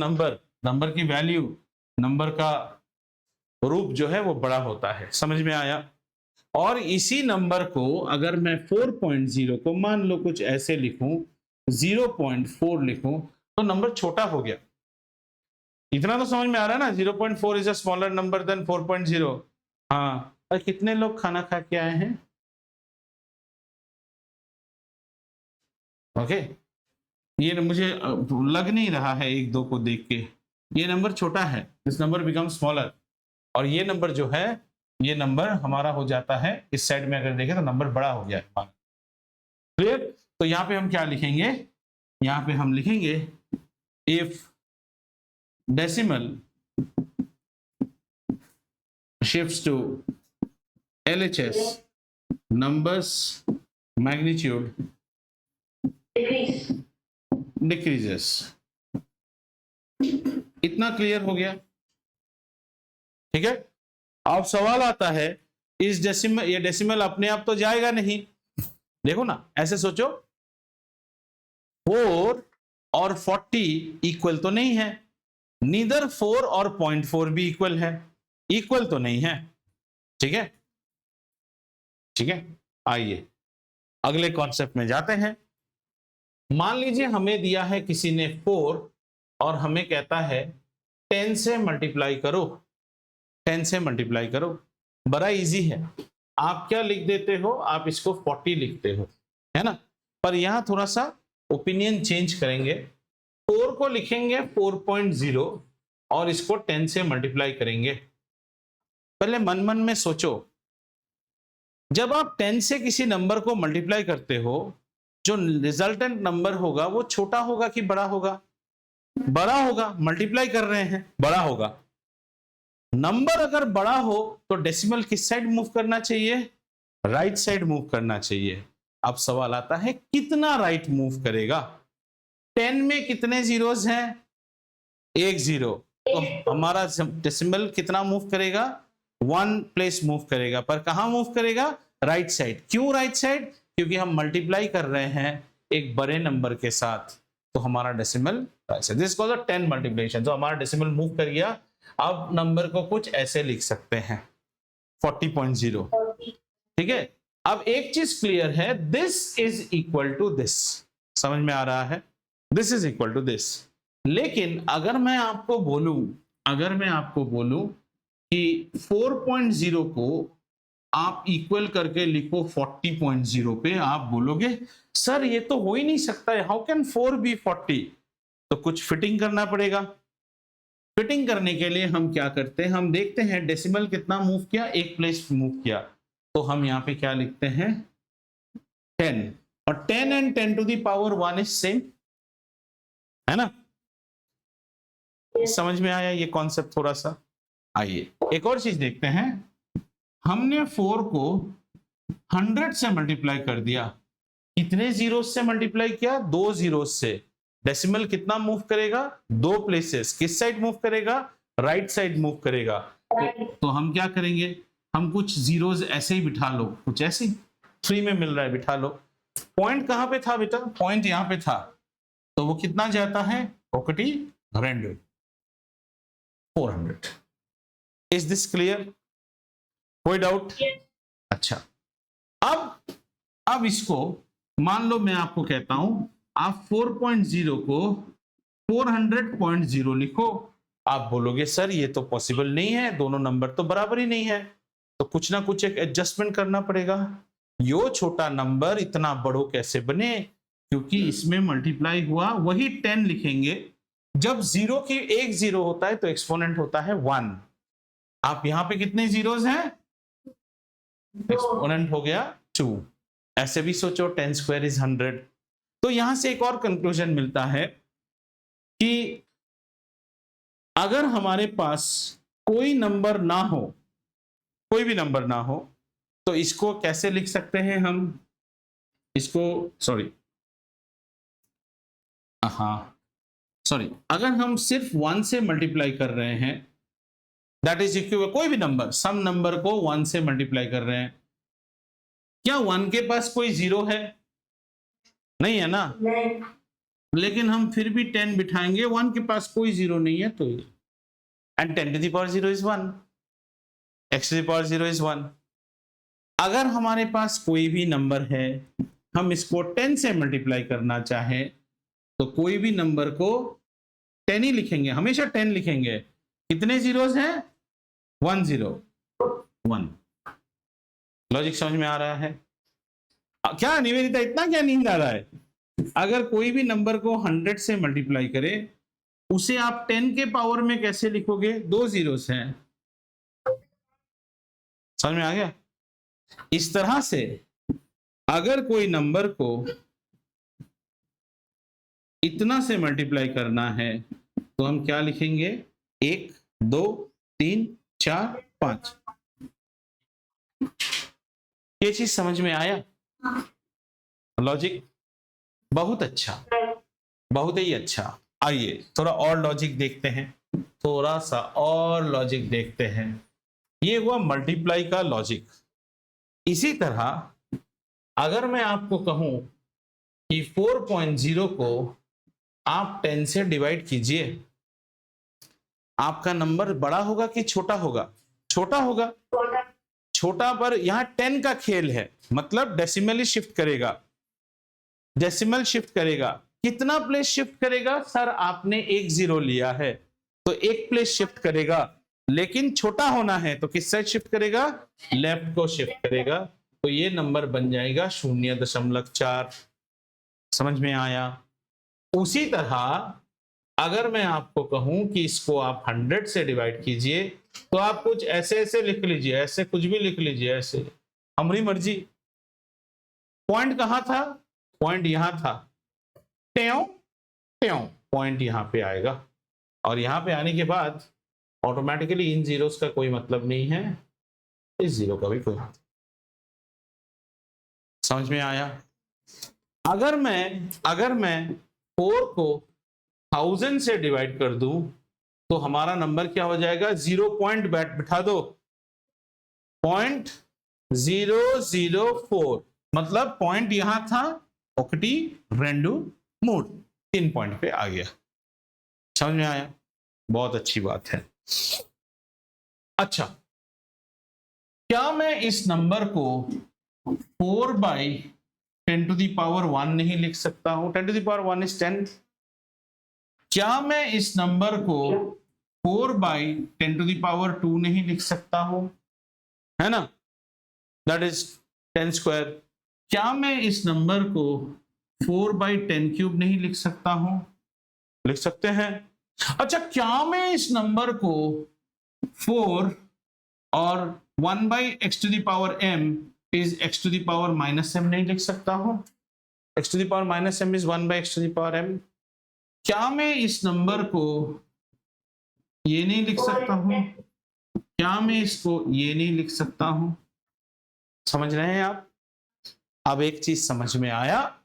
number की वैल्यू, नंबर का रूप जो है वो बड़ा होता है। समझ में आया? और इसी नंबर को अगर मैं 4.0 को मान लो कुछ ऐसे लिखूं, 0.4 लिखूं तो नंबर छोटा हो गया। इतना तो समझ में आ रहा है ना? 0.4 is a smaller number than 4.0। हाँ, और कितने लोग खाना खा के आए हैं? ओके, ये मुझे लग नहीं रहा है एक दो को देख के ये नंबर छोटा है, दिस नंबर बिकम स्मॉलर। और ये नंबर जो है, ये नंबर हमारा हो जाता है, इस साइड में अगर देखें तो नंबर बड़ा हो गया है हमारा। क्लियर? तो यहाँ पे हम क्या लिखेंगे? यहाँ पे हम लिखेंगे if decimal shifts to LHS, numbers magnitude decreases। इतना क्लियर हो गया? ठीक है। अब सवाल आता है, इस डेसिमल, ये डेसिमल अपने आप तो जाएगा नहीं। देखो ना, ऐसे सोचो, 4 और 40 इक्वल तो नहीं है, नीदर 4 और 0.4 भी इक्वल है, इक्वल तो नहीं है। ठीक है, ठीक है। आइए अगले कॉन्सेप्ट में जाते हैं। मान लीजिए हमें दिया है किसी ने 4 और हमें कहता है 10 से मल्टीप्लाई करो, 10 से मल्टीप्लाई करो। बड़ा इजी है, आप क्या लिख देते हो? आप इसको 40 लिखते हो, है ना? पर यहां थोड़ा सा ओपिनियन चेंज करेंगे, 4 को लिखेंगे 4.0 और इसको 10 से मल्टीप्लाई करेंगे। पहले मन मन में सोचो, जब आप 10 से किसी नंबर को मल्टीप्लाई करते हो, जो रिजल्टेंट नंबर होगा वो छोटा होगा कि बड़ा होगा? बड़ा होगा, मल्टीप्लाई कर रहे हैं, बड़ा होगा। नंबर अगर बड़ा हो तो डेसिमल किस साइड मूव करना चाहिए? राइट साइड मूव करना चाहिए। अब सवाल आता है कितना राइट मूव करेगा? 10 में कितने जीरोस हैं? 1 जीरो, तो हमारा डेसिमल कितना मूव करेगा? 1 प्लेस मूव करेगा, पर कहां मूव करेगा? Right side. क्यों राइट साइड? क्योंकि हम मल्टीप्लाई कर रहे हैं एक बड़े नंबर के साथ, तो हमारा decimal right side. This called the 10 multiplication. तो हमारा डेसिमल मूव कर गया। अब नंबर को कुछ ऐसे लिख सकते हैं 40.0। ठीक है। अब एक चीज क्लियर है, this is equal to this. समझ में आ रहा है? This is equal to this. लेकिन अगर मैं आपको बोलूं कि 4.0 को आप इक्वल करके लिखो 40.0 पे, आप बोलोगे सर ये तो हो ही नहीं सकता है, हाउ कैन 4 बी 40? तो कुछ फिटिंग करना पड़ेगा। फिटिंग करने के लिए हम क्या करते हैं, हम देखते हैं डेसिमल कितना मूव किया, एक प्लेस मूव किया, तो हम यहाँ पे क्या लिखते हैं? 10। और 10 and 10 to the power 1 is same, है ना? समझ में आया ये कॉन्सेप्ट थोड़ा सा? आइए एक और चीज देखते हैं। हमने 4 को 100 से मल्टीप्लाई कर दिया, कितने जीरो से मल्टीप्लाई किया? 2 जीरो से। डेसिमल कितना मूव करेगा? 2 प्लेसेस। किस साइड मूव करेगा? राइट साइड मूव करेगा। तो हम क्या करेंगे, हम कुछ जीरोस ऐसे ही बिठा लो, कुछ ऐसे फ्री में मिल रहा है, बिठा लो। पॉइंट कहां पे था बेटा? पॉइंट यहां पे था, तो वो कितना जाता है? 1 2 400। Is this clear? कोई डाउट? Yes. अच्छा, अब इसको मान लो मैं आपको कहता हूं आप 4.0 को 400.0 लिखो। आप बोलोगे सर ये तो पॉसिबल नहीं है, दोनों नंबर तो बराबर ही नहीं है, तो कुछ ना कुछ एक एडजस्टमेंट करना पड़ेगा। यो छोटा नंबर इतना बड़ो कैसे बने? क्योंकि इसमें मल्टीप्लाई हुआ, वही 10 लिखेंगे। जब जीरो की एक जीरो होता है तो एक्सपोनेंट होता है 1। आप यहां पे कितने जीरोस हैं? एक्सपोनेंट हो गया 2। ऐसे भी सोचो 10 स्क्वायर इज 100। तो यहां से एक और कंक्लूजन मिलता है कि अगर हमारे पास कोई नंबर ना हो, कोई भी नंबर ना हो, तो इसको कैसे लिख सकते हैं हम? इसको सॉरी, अगर हम सिर्फ 1 से मल्टीप्लाई कर रहे हैं, दैट इज इक्वल, कोई भी नंबर, सम नंबर को 1 से मल्टीप्लाई कर रहे हैं, क्या 1 के पास कोई जीरो है? नहीं है ना? नहीं. लेकिन हम फिर भी 10 बिठाएंगे, 1 के पास कोई जीरो नहीं है तो, and 10 to the power 0 is 1, x to the power 0 is 1। अगर हमारे पास कोई भी नंबर है, हम इसको 10 से मल्टीप्लाई करना चाहें, तो कोई भी नंबर को 10 ही लिखेंगे, हमेशा 10 लिखेंगे। कितने जीरोस हैं? 1 0 1। लॉजिक समझ में आ रहा है? क्या निवेदिता, इतना क्या नींद आ रहा है? अगर कोई भी नंबर को 100 से मल्टीप्लाई करे, उसे आप 10 के पावर में कैसे लिखोगे? 2 जीरोस हैं। समझ में आ गया? इस तरह से अगर कोई नंबर को इतना से मल्टीप्लाई करना है तो हम क्या लिखेंगे? 1 2 3 4 5। ये चीज समझ में आया? लॉजिक बहुत अच्छा, बहुत ही अच्छा। आइए थोड़ा और लॉजिक देखते हैं, थोड़ा सा और लॉजिक देखते हैं। ये हुआ मल्टीप्लाई का लॉजिक। इसी तरह अगर मैं आपको कहूं कि 4.0 को आप 10 से डिवाइड कीजिए, आपका नंबर बड़ा होगा कि छोटा होगा? छोटा होगा। छोटा पर यहां 10 का खेल है, मतलब डेसिमली शिफ्ट करेगा, डेसिमल शिफ्ट करेगा। कितना प्लेस शिफ्ट करेगा? सर आपने 1 0 लिया है तो 1 प्लेस शिफ्ट करेगा, लेकिन छोटा होना है तो किस साइड शिफ्ट करेगा? लेफ्ट को शिफ्ट करेगा। तो ये नंबर बन जाएगा 0.4। समझ में आया? उसी तरह अगर मैं आपको कहूं कि इसको आप 100 से डिवाइड कीजिए, तो आप कुछ ऐसे ऐसे लिख लीजिए, ऐसे कुछ भी लिख लीजिए, ऐसे हमारी मर्जी। पॉइंट कहां था? पॉइंट यहां था, ट्यों ट्यों, पॉइंट यहां पे आएगा, और यहां पे आने के बाद ऑटोमेटिकली इन जीरोस का कोई मतलब नहीं है, इस जीरो का भी कोई मतलब। समझ में आया? अगर मैं 4 को 1000 से डिवाइड कर दूं तो हमारा नंबर क्या हो जाएगा? 0 पॉइंट बिठा दो, 0.004, मतलब पॉइंट यहां था, 1 2 3 पॉइंट पे आ गया। समझ में आया? बहुत अच्छी बात है। अच्छा, क्या मैं इस नंबर को 4/10 to the power 1 नहीं लिख सकता हूं? 10 to the power 1 is 10। क्या मैं इस नंबर को 4/10 to the power 2 नहीं लिख सकता हूं? है ना? That is 10 square. क्या मैं इस नंबर को 4/10³ नहीं लिख सकता हूं? लिख सकते हैं। अच्छा, क्या मैं इस नंबर को 4 और 1/x to the power m is x to the power -m नहीं लिख सकता हूं? x to the power -m is 1/x to the power m। क्या मैं इस नंबर को ये नहीं लिख सकता हूं? क्या मैं इसको ये नहीं लिख सकता हूं? समझ रहे हैं आप? अब एक चीज समझ में आया,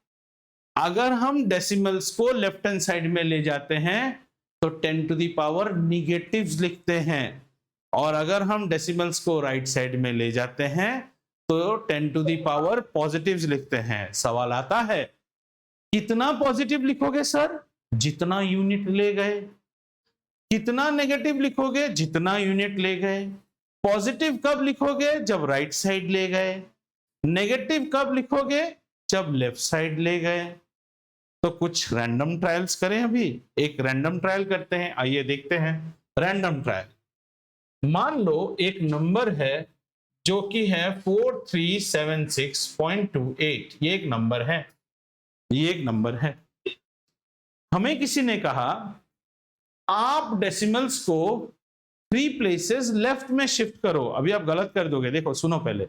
अगर हम डेसिमल्स को लेफ्ट हैंड साइड में ले जाते हैं तो 10 to the power निगेटिव्स लिखते हैं, और अगर हम डेसिमल्स को राइट साइड में ले जाते हैं तो 10 to the power पॉजिटिव्स लिखते हैं। सवाल आता है कितना पॉजिटिव लिखोगे सर? जितना यूनिट ले गए। कितना नेगेटिव लिखोगे? जितना यूनिट ले गए। पॉजिटिव कब लिखोगे? जब राइट साइड ले गए। नेगेटिव कब लिखोगे? जब लेफ्ट साइड ले गए। तो कुछ रैंडम ट्रायल्स करें। अभी एक रैंडम ट्रायल करते हैं, आइए देखते हैं रैंडम ट्रायल। मान लो एक नंबर है जो कि है 4376.28, ये एक नंबर है, ये एक नंबर है। हमें किसी ने कहा आप डेसिमल्स को 3 प्लेसेस लेफ्ट में शिफ्ट करो। अभी आप गलत कर दोगे, देखो सुनो पहले।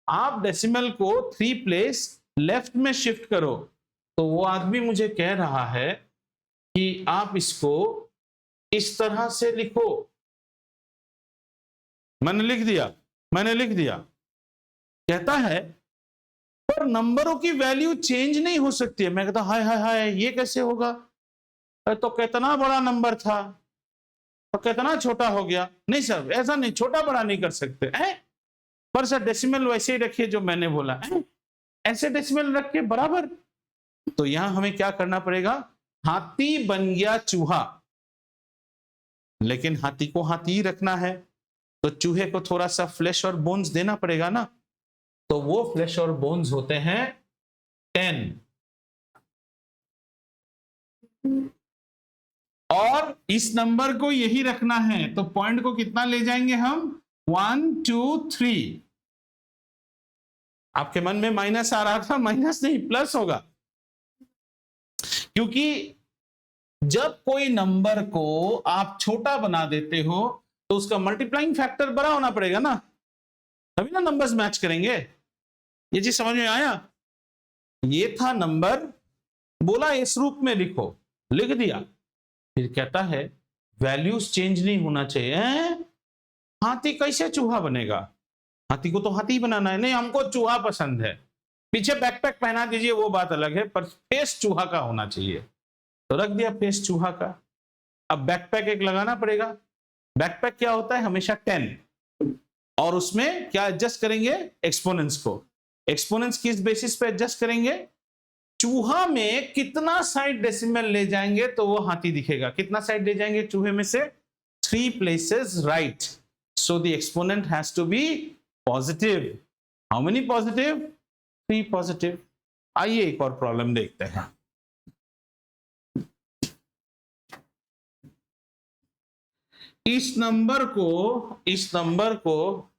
आप डेसिमल को 3 प्लेस लेफ्ट में शिफ्ट करो। तो वो आदमी मुझे कह रहा है कि आप इसको इस तरह से लिखो। मैंने लिख दिया। कहता है पर नंबरों की वैल्यू चेंज नहीं हो सकती है। मैं कहता हाय हाय हाय, ये कैसे होगा? तो कितना बड़ा नंबर था तो कितना छोटा हो गया। नहीं सर, ऐसा नहीं, छोटा बड़ा नहीं कर सकते हैं। पर सर डेसिमल वैसे ही रखिए जो मैंने बोला है, ऐसे डेसिमल रख के बराबर। तो यहां हमें क्या करना पड़ेगा? हाथी बन गया चूहा, लेकिन हाथी को हाथी ही रखना है, तो चूहे को थोड़ा सा फ्लैश और बोन्स देना पड़ेगा ना। तो वो फ्लैश और बोन्स होते हैं 10। और इस नंबर को यही रखना है, तो पॉइंट को कितना ले जाएंगे हम? 1 2 3। आपके मन में माइनस आ रहा था, माइनस नहीं प्लस होगा, क्योंकि जब कोई नंबर को आप छोटा बना देते हो तो उसका मल्टीप्लाइंग फैक्टर बड़ा होना पड़ेगा ना, तभी ना नंबर्स मैच करेंगे। ये चीज समझ में आया? ये था नंबर, बोला इस रूप में लिखो, लिख दिया। फिर कहता है वैल्यूज चेंज नहीं होना चाहिए। हाथी कैसे चूहा बनेगा? हाथी को तो हाथी बनाना है। नहीं, हमको चूहा पसंद है, पीछे बैकपैक पहना दीजिए, वो बात अलग है, पर फेस चूहा का होना चाहिए। तो रख दिया फेस चूहा का। अब बैकपैक एक लगाना पड़ेगा। बैकपैक क्या होता है? हमेशा 10, और उसमें क्या एडजस्ट करेंगे? एक्सपोनेंट्स को। एक्सपोनेंट्स किस बेसिस पे एडजस्ट करेंगे? चूहा में कितना साइड डेसिमल ले जाएंगे तो वो हाथी दिखेगा। कितना साइड ले जाएंगे चूहे में से? 3 places right, so the exponent has to be positive. How many positive? 3 positive. आइए एक और प्रॉब्लम देखते हैं। इस नंबर को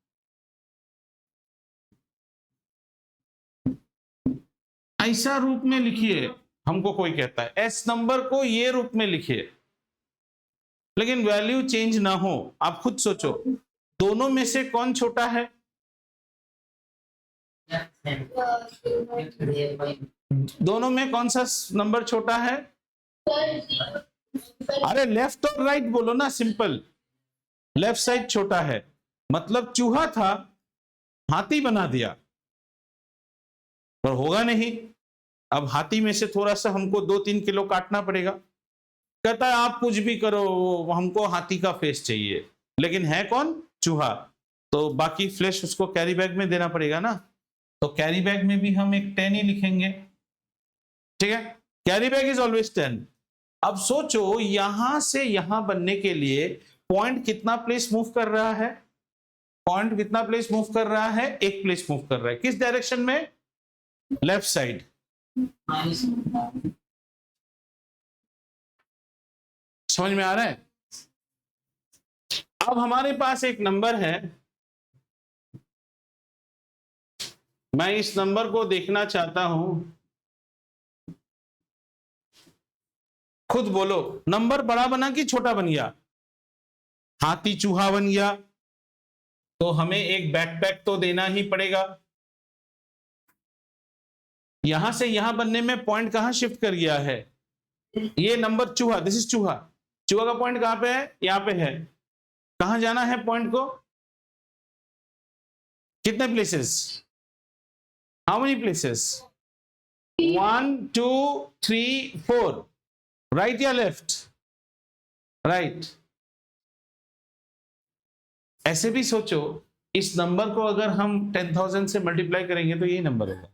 ऐसा रूप में लिखिए। हमको कोई कहता है एस नंबर को ये रूप में लिखिए, लेकिन वैल्यू चेंज ना हो। आप खुद सोचो, दोनों में से कौन छोटा है? दोनों में कौन सा नंबर छोटा है? अरे लेफ्ट और राइट बोलो ना, सिंपल। लेफ्ट साइड छोटा है, मतलब चूहा था, हाथी बना दिया, पर होगा नहीं। अब हाथी में से थोड़ा सा हमको 2-3 किलो काटना पड़ेगा। कहता है आप कुछ भी करो, हमको हाथी का फेस चाहिए, लेकिन है कौन? चूहा। तो बाकी फ्लैश उसको कैरी बैग में देना पड़ेगा ना। तो कैरी बैग में भी हम एक 10 ही लिखेंगे, ठीक है? Carry bag is always 10। अब सोचो यहां से यहां बनने के लिए पॉइंट कितना प्लेस मूव कर रहा है? पॉइंट कितना प्लेस मूव कर रहा है? 1 प्लेस मूव कर रहा है। किस डायरेक्शन में? Left side. समझ में आ रहा है? अब हमारे पास एक नंबर है, मैं इस नंबर को देखना चाहता हूं। खुद बोलो, नंबर बड़ा बना कि छोटा बन गया? हाथी चूहा बन गया, तो हमें एक बैकपैक तो देना ही पड़ेगा। यहां से यहां बनने में पॉइंट कहां शिफ्ट कर गया है? ये नंबर चूहा, दिस इज चूहा। चूहा का पॉइंट कहां पे है? यहां पे है। कहां जाना है पॉइंट को? कितने places? How many places? 1 2 3 4। Right या लेफ्ट? राइट। ऐसे भी सोचो, इस नंबर को अगर हम 10,000 से मल्टीप्लाई करेंगे तो यही नंबर होगा।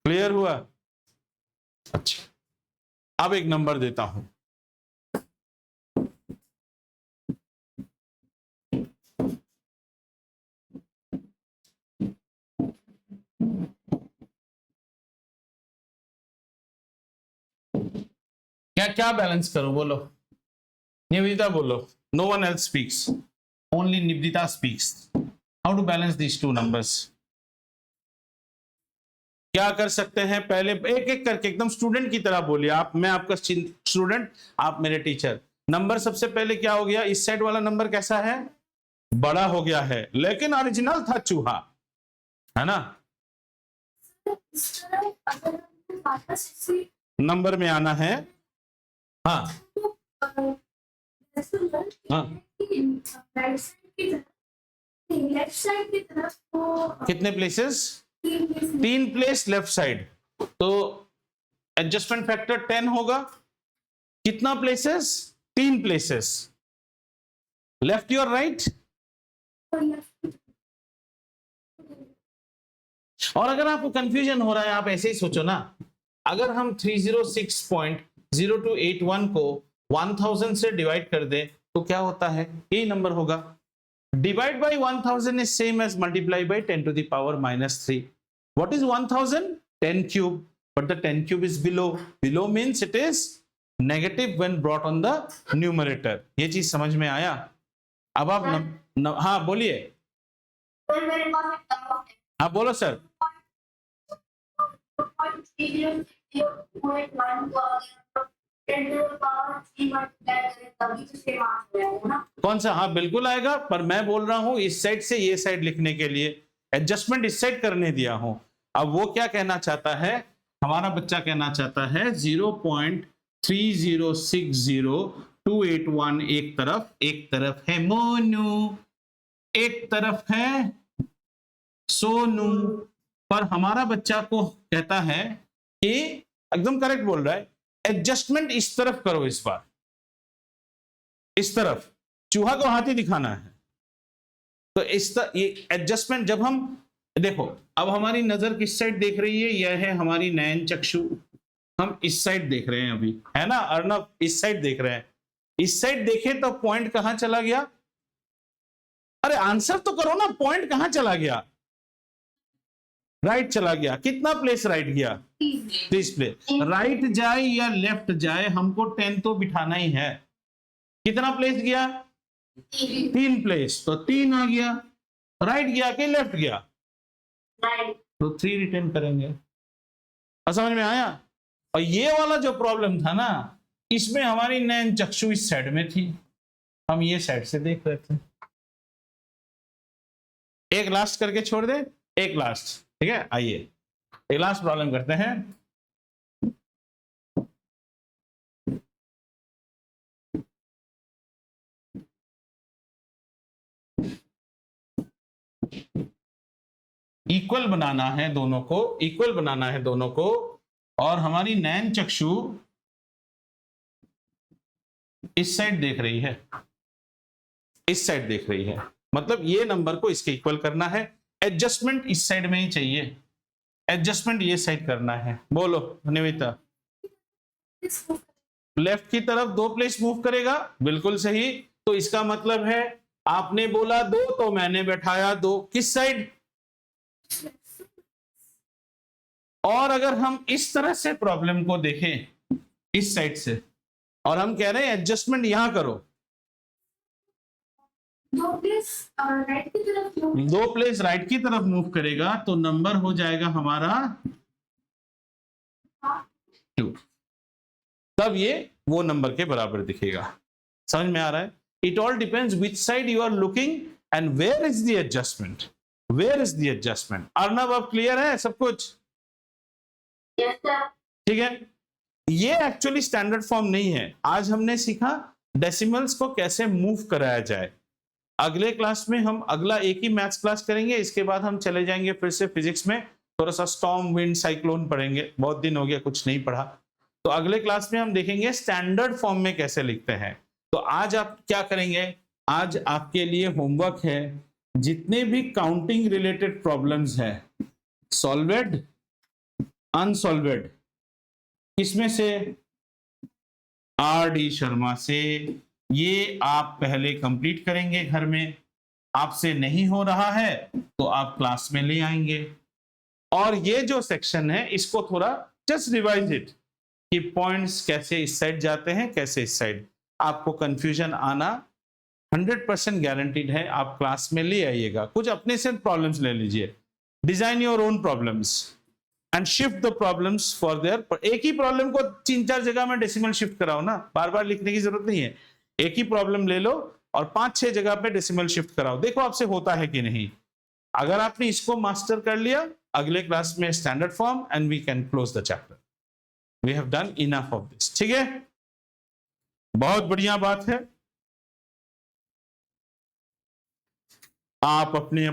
क्लियर हुआ? अच्छा, अब एक नंबर देता हूं। क्या क्या बैलेंस करूं, बोलो निवेदिता बोलो. No one else speaks, only Nivedita speaks. How to balance these two numbers? क्या कर सकते हैं? पहले एक एक करके एकदम स्टूडेंट की तरह बोलिए आप. मैं आपका स्टूडेंट, आप मेरे टीचर. नंबर सबसे पहले क्या हो गया? इस साइड वाला नंबर कैसा है? बड़ा हो गया है, लेकिन ओरिजिनल था चूहा, है ना? नंबर में आना है. हाँ हाँ. लेफ्ट साइड की तरफ कितने प्लेसेस? 3 place left side. तो एडजस्टमेंट फैक्टर 10 होगा. कितना places? 3 places. Left your right. और अगर आपको कंफ्यूजन हो रहा है, आप ऐसे ही सोचो ना, अगर हम 306.0281 को 1000 से डिवाइड कर दे तो क्या होता है? यही नंबर होगा. Divide by 1000 is same as multiply by 10 to the power -3. What is 1000? 10 cube. But the 10 cube is below. Below means it is negative when brought on the numerator. ये चीज समझ में आया? अब आप हाँ बोलिए. मेरे पास एक डाउट है. हाँ बोलो सर. कौन सा? हाँ बिल्कुल आएगा, पर मैं बोल रहा हूं इस साइड से ये साइड लिखने के लिए एडजस्टमेंट इस साइड करने दिया हूं. अब वो क्या कहना चाहता है? हमारा बच्चा कहना चाहता है 0.3060281 एक तरफ है मोनू, एक तरफ है सोनू. पर हमारा बच्चा को कहता है कि एकदम करेक्ट बोल रहा है, एडजस्टमेंट इस तरफ करो. इस बार इस तरफ चूहा को हाथी दिखाना है. तो ये एडजस्टमेंट जब हम देखो, अब हमारी नजर किस साइड देख रही है? यह है हमारी नयन चक्षु. हम इस साइड देख रहे हैं अभी, है ना? अर्णव इस साइड देख रहे हैं. इस साइड देखे तो पॉइंट कहां चला गया? अरे आंसर तो करो ना. पॉइंट कहां चला गया? राइट चला गया. कितना प्लेस राइट गया? 30 प्लेस. राइट जाए या लेफ्ट जाए, हमको 10 तो बिठाना ही है. कितना प्लेस गया? 3 प्लेस. तो 3 आ गया. राइट गया कि लेफ्ट गया? तो 3 रिटर्न करेंगे. समझ में आया? और ये वाला जो प्रॉब्लम था ना, इसमें हमारी नैन चक्षु इस साइड में थी, हम ये साइड से देख रहे थे. एक लास्ट करके छोड़ दे. एक लास्ट, ठीक है? आइए एक लास्ट प्रॉब्लम करते हैं. इक्वल बनाना है दोनों को, इक्वल बनाना है दोनों को. और हमारी नैन चक्षु इस साइड देख रही है, इस साइड देख रही है. मतलब ये नंबर को इसके इक्वल करना है. एडजस्टमेंट इस साइड में ही चाहिए, एडजस्टमेंट ये साइड करना है. बोलो निवेदिता. लेफ्ट की तरफ 2 प्लेस मूव करेगा. बिल्कुल सही. तो इसका मतलब है आपने बोला 2 तो मैंने बैठाया 2. किस साइड? और अगर हम इस तरह से प्रॉब्लम को देखें इस साइड से, और हम कह रहे हैं एडजस्टमेंट यहां करो, 2 प्लेस राइट की तरफ 2 प्लेस राइट की तरफ मूव करेगा तो नंबर हो जाएगा हमारा 2. तब ये वो नंबर के बराबर दिखेगा. समझ में आ रहा है? It all depends which side you are looking and where is the adjustment. Where is the adjustment? Arnav अब क्लियर है सब कुछ? ठीक है. ये एक्चुअली स्टैंडर्ड फॉर्म नहीं है. आज हमने सीखा डेसिमल्स को कैसे मूव कराया जाए. अगले क्लास में हम अगला एक ही मैथ्स क्लास करेंगे. इसके बाद हम चले जाएंगे फिर से फिजिक्स में, थोड़ा सा स्टॉर्म, विंड, साइक्लोन पढ़ेंगे. बहुत दिन हो गया कुछ नहीं पढ़ा. तो अगले क्लास में हम देखेंगे स्टैंडर्ड फॉर्म में कैसे लिखते हैं. तो आज आप क्या करेंगे? आज आपके लिए होमवर्क है, जितने भी काउंटिंग रिलेटेड प्रॉब्लम्स है, सॉल्वेड, अनसॉल्वेड, किसमें से? R.D. शर्मा से. ये आप पहले कंप्लीट करेंगे घर में. आपसे नहीं हो रहा है तो आप क्लास में ले आएंगे. और ये जो सेक्शन है इसको थोड़ा जस्ट रिवाइज इट, कि पॉइंट्स कैसे इस साइड जाते हैं, कैसे इस साइड। आपको कंफ्यूजन आना 100% गारंटीड है। आप क्लास में ले आइएगा, कुछ अपने से प्रॉब्लम्स ले लीजिए, design your own problems and shift the problems for their. एक ही प्रॉब्लम को 3-4 जगह में डेसिमल शिफ्ट कराओ ना, बार बार लिखने की जरूरत नहीं है। एक ही प्रॉब्लम ले लो और 5-6 जगह पे डेसिमल शिफ्ट कराओ, देखो आपसे होता है कि नहीं। अगर आपने इसको मास्टर कर लिया, अगले क्लास में standard form and we can close the chapter. We have done enough of this. ठीक है, बहुत बढ़िया बात है। आप अपने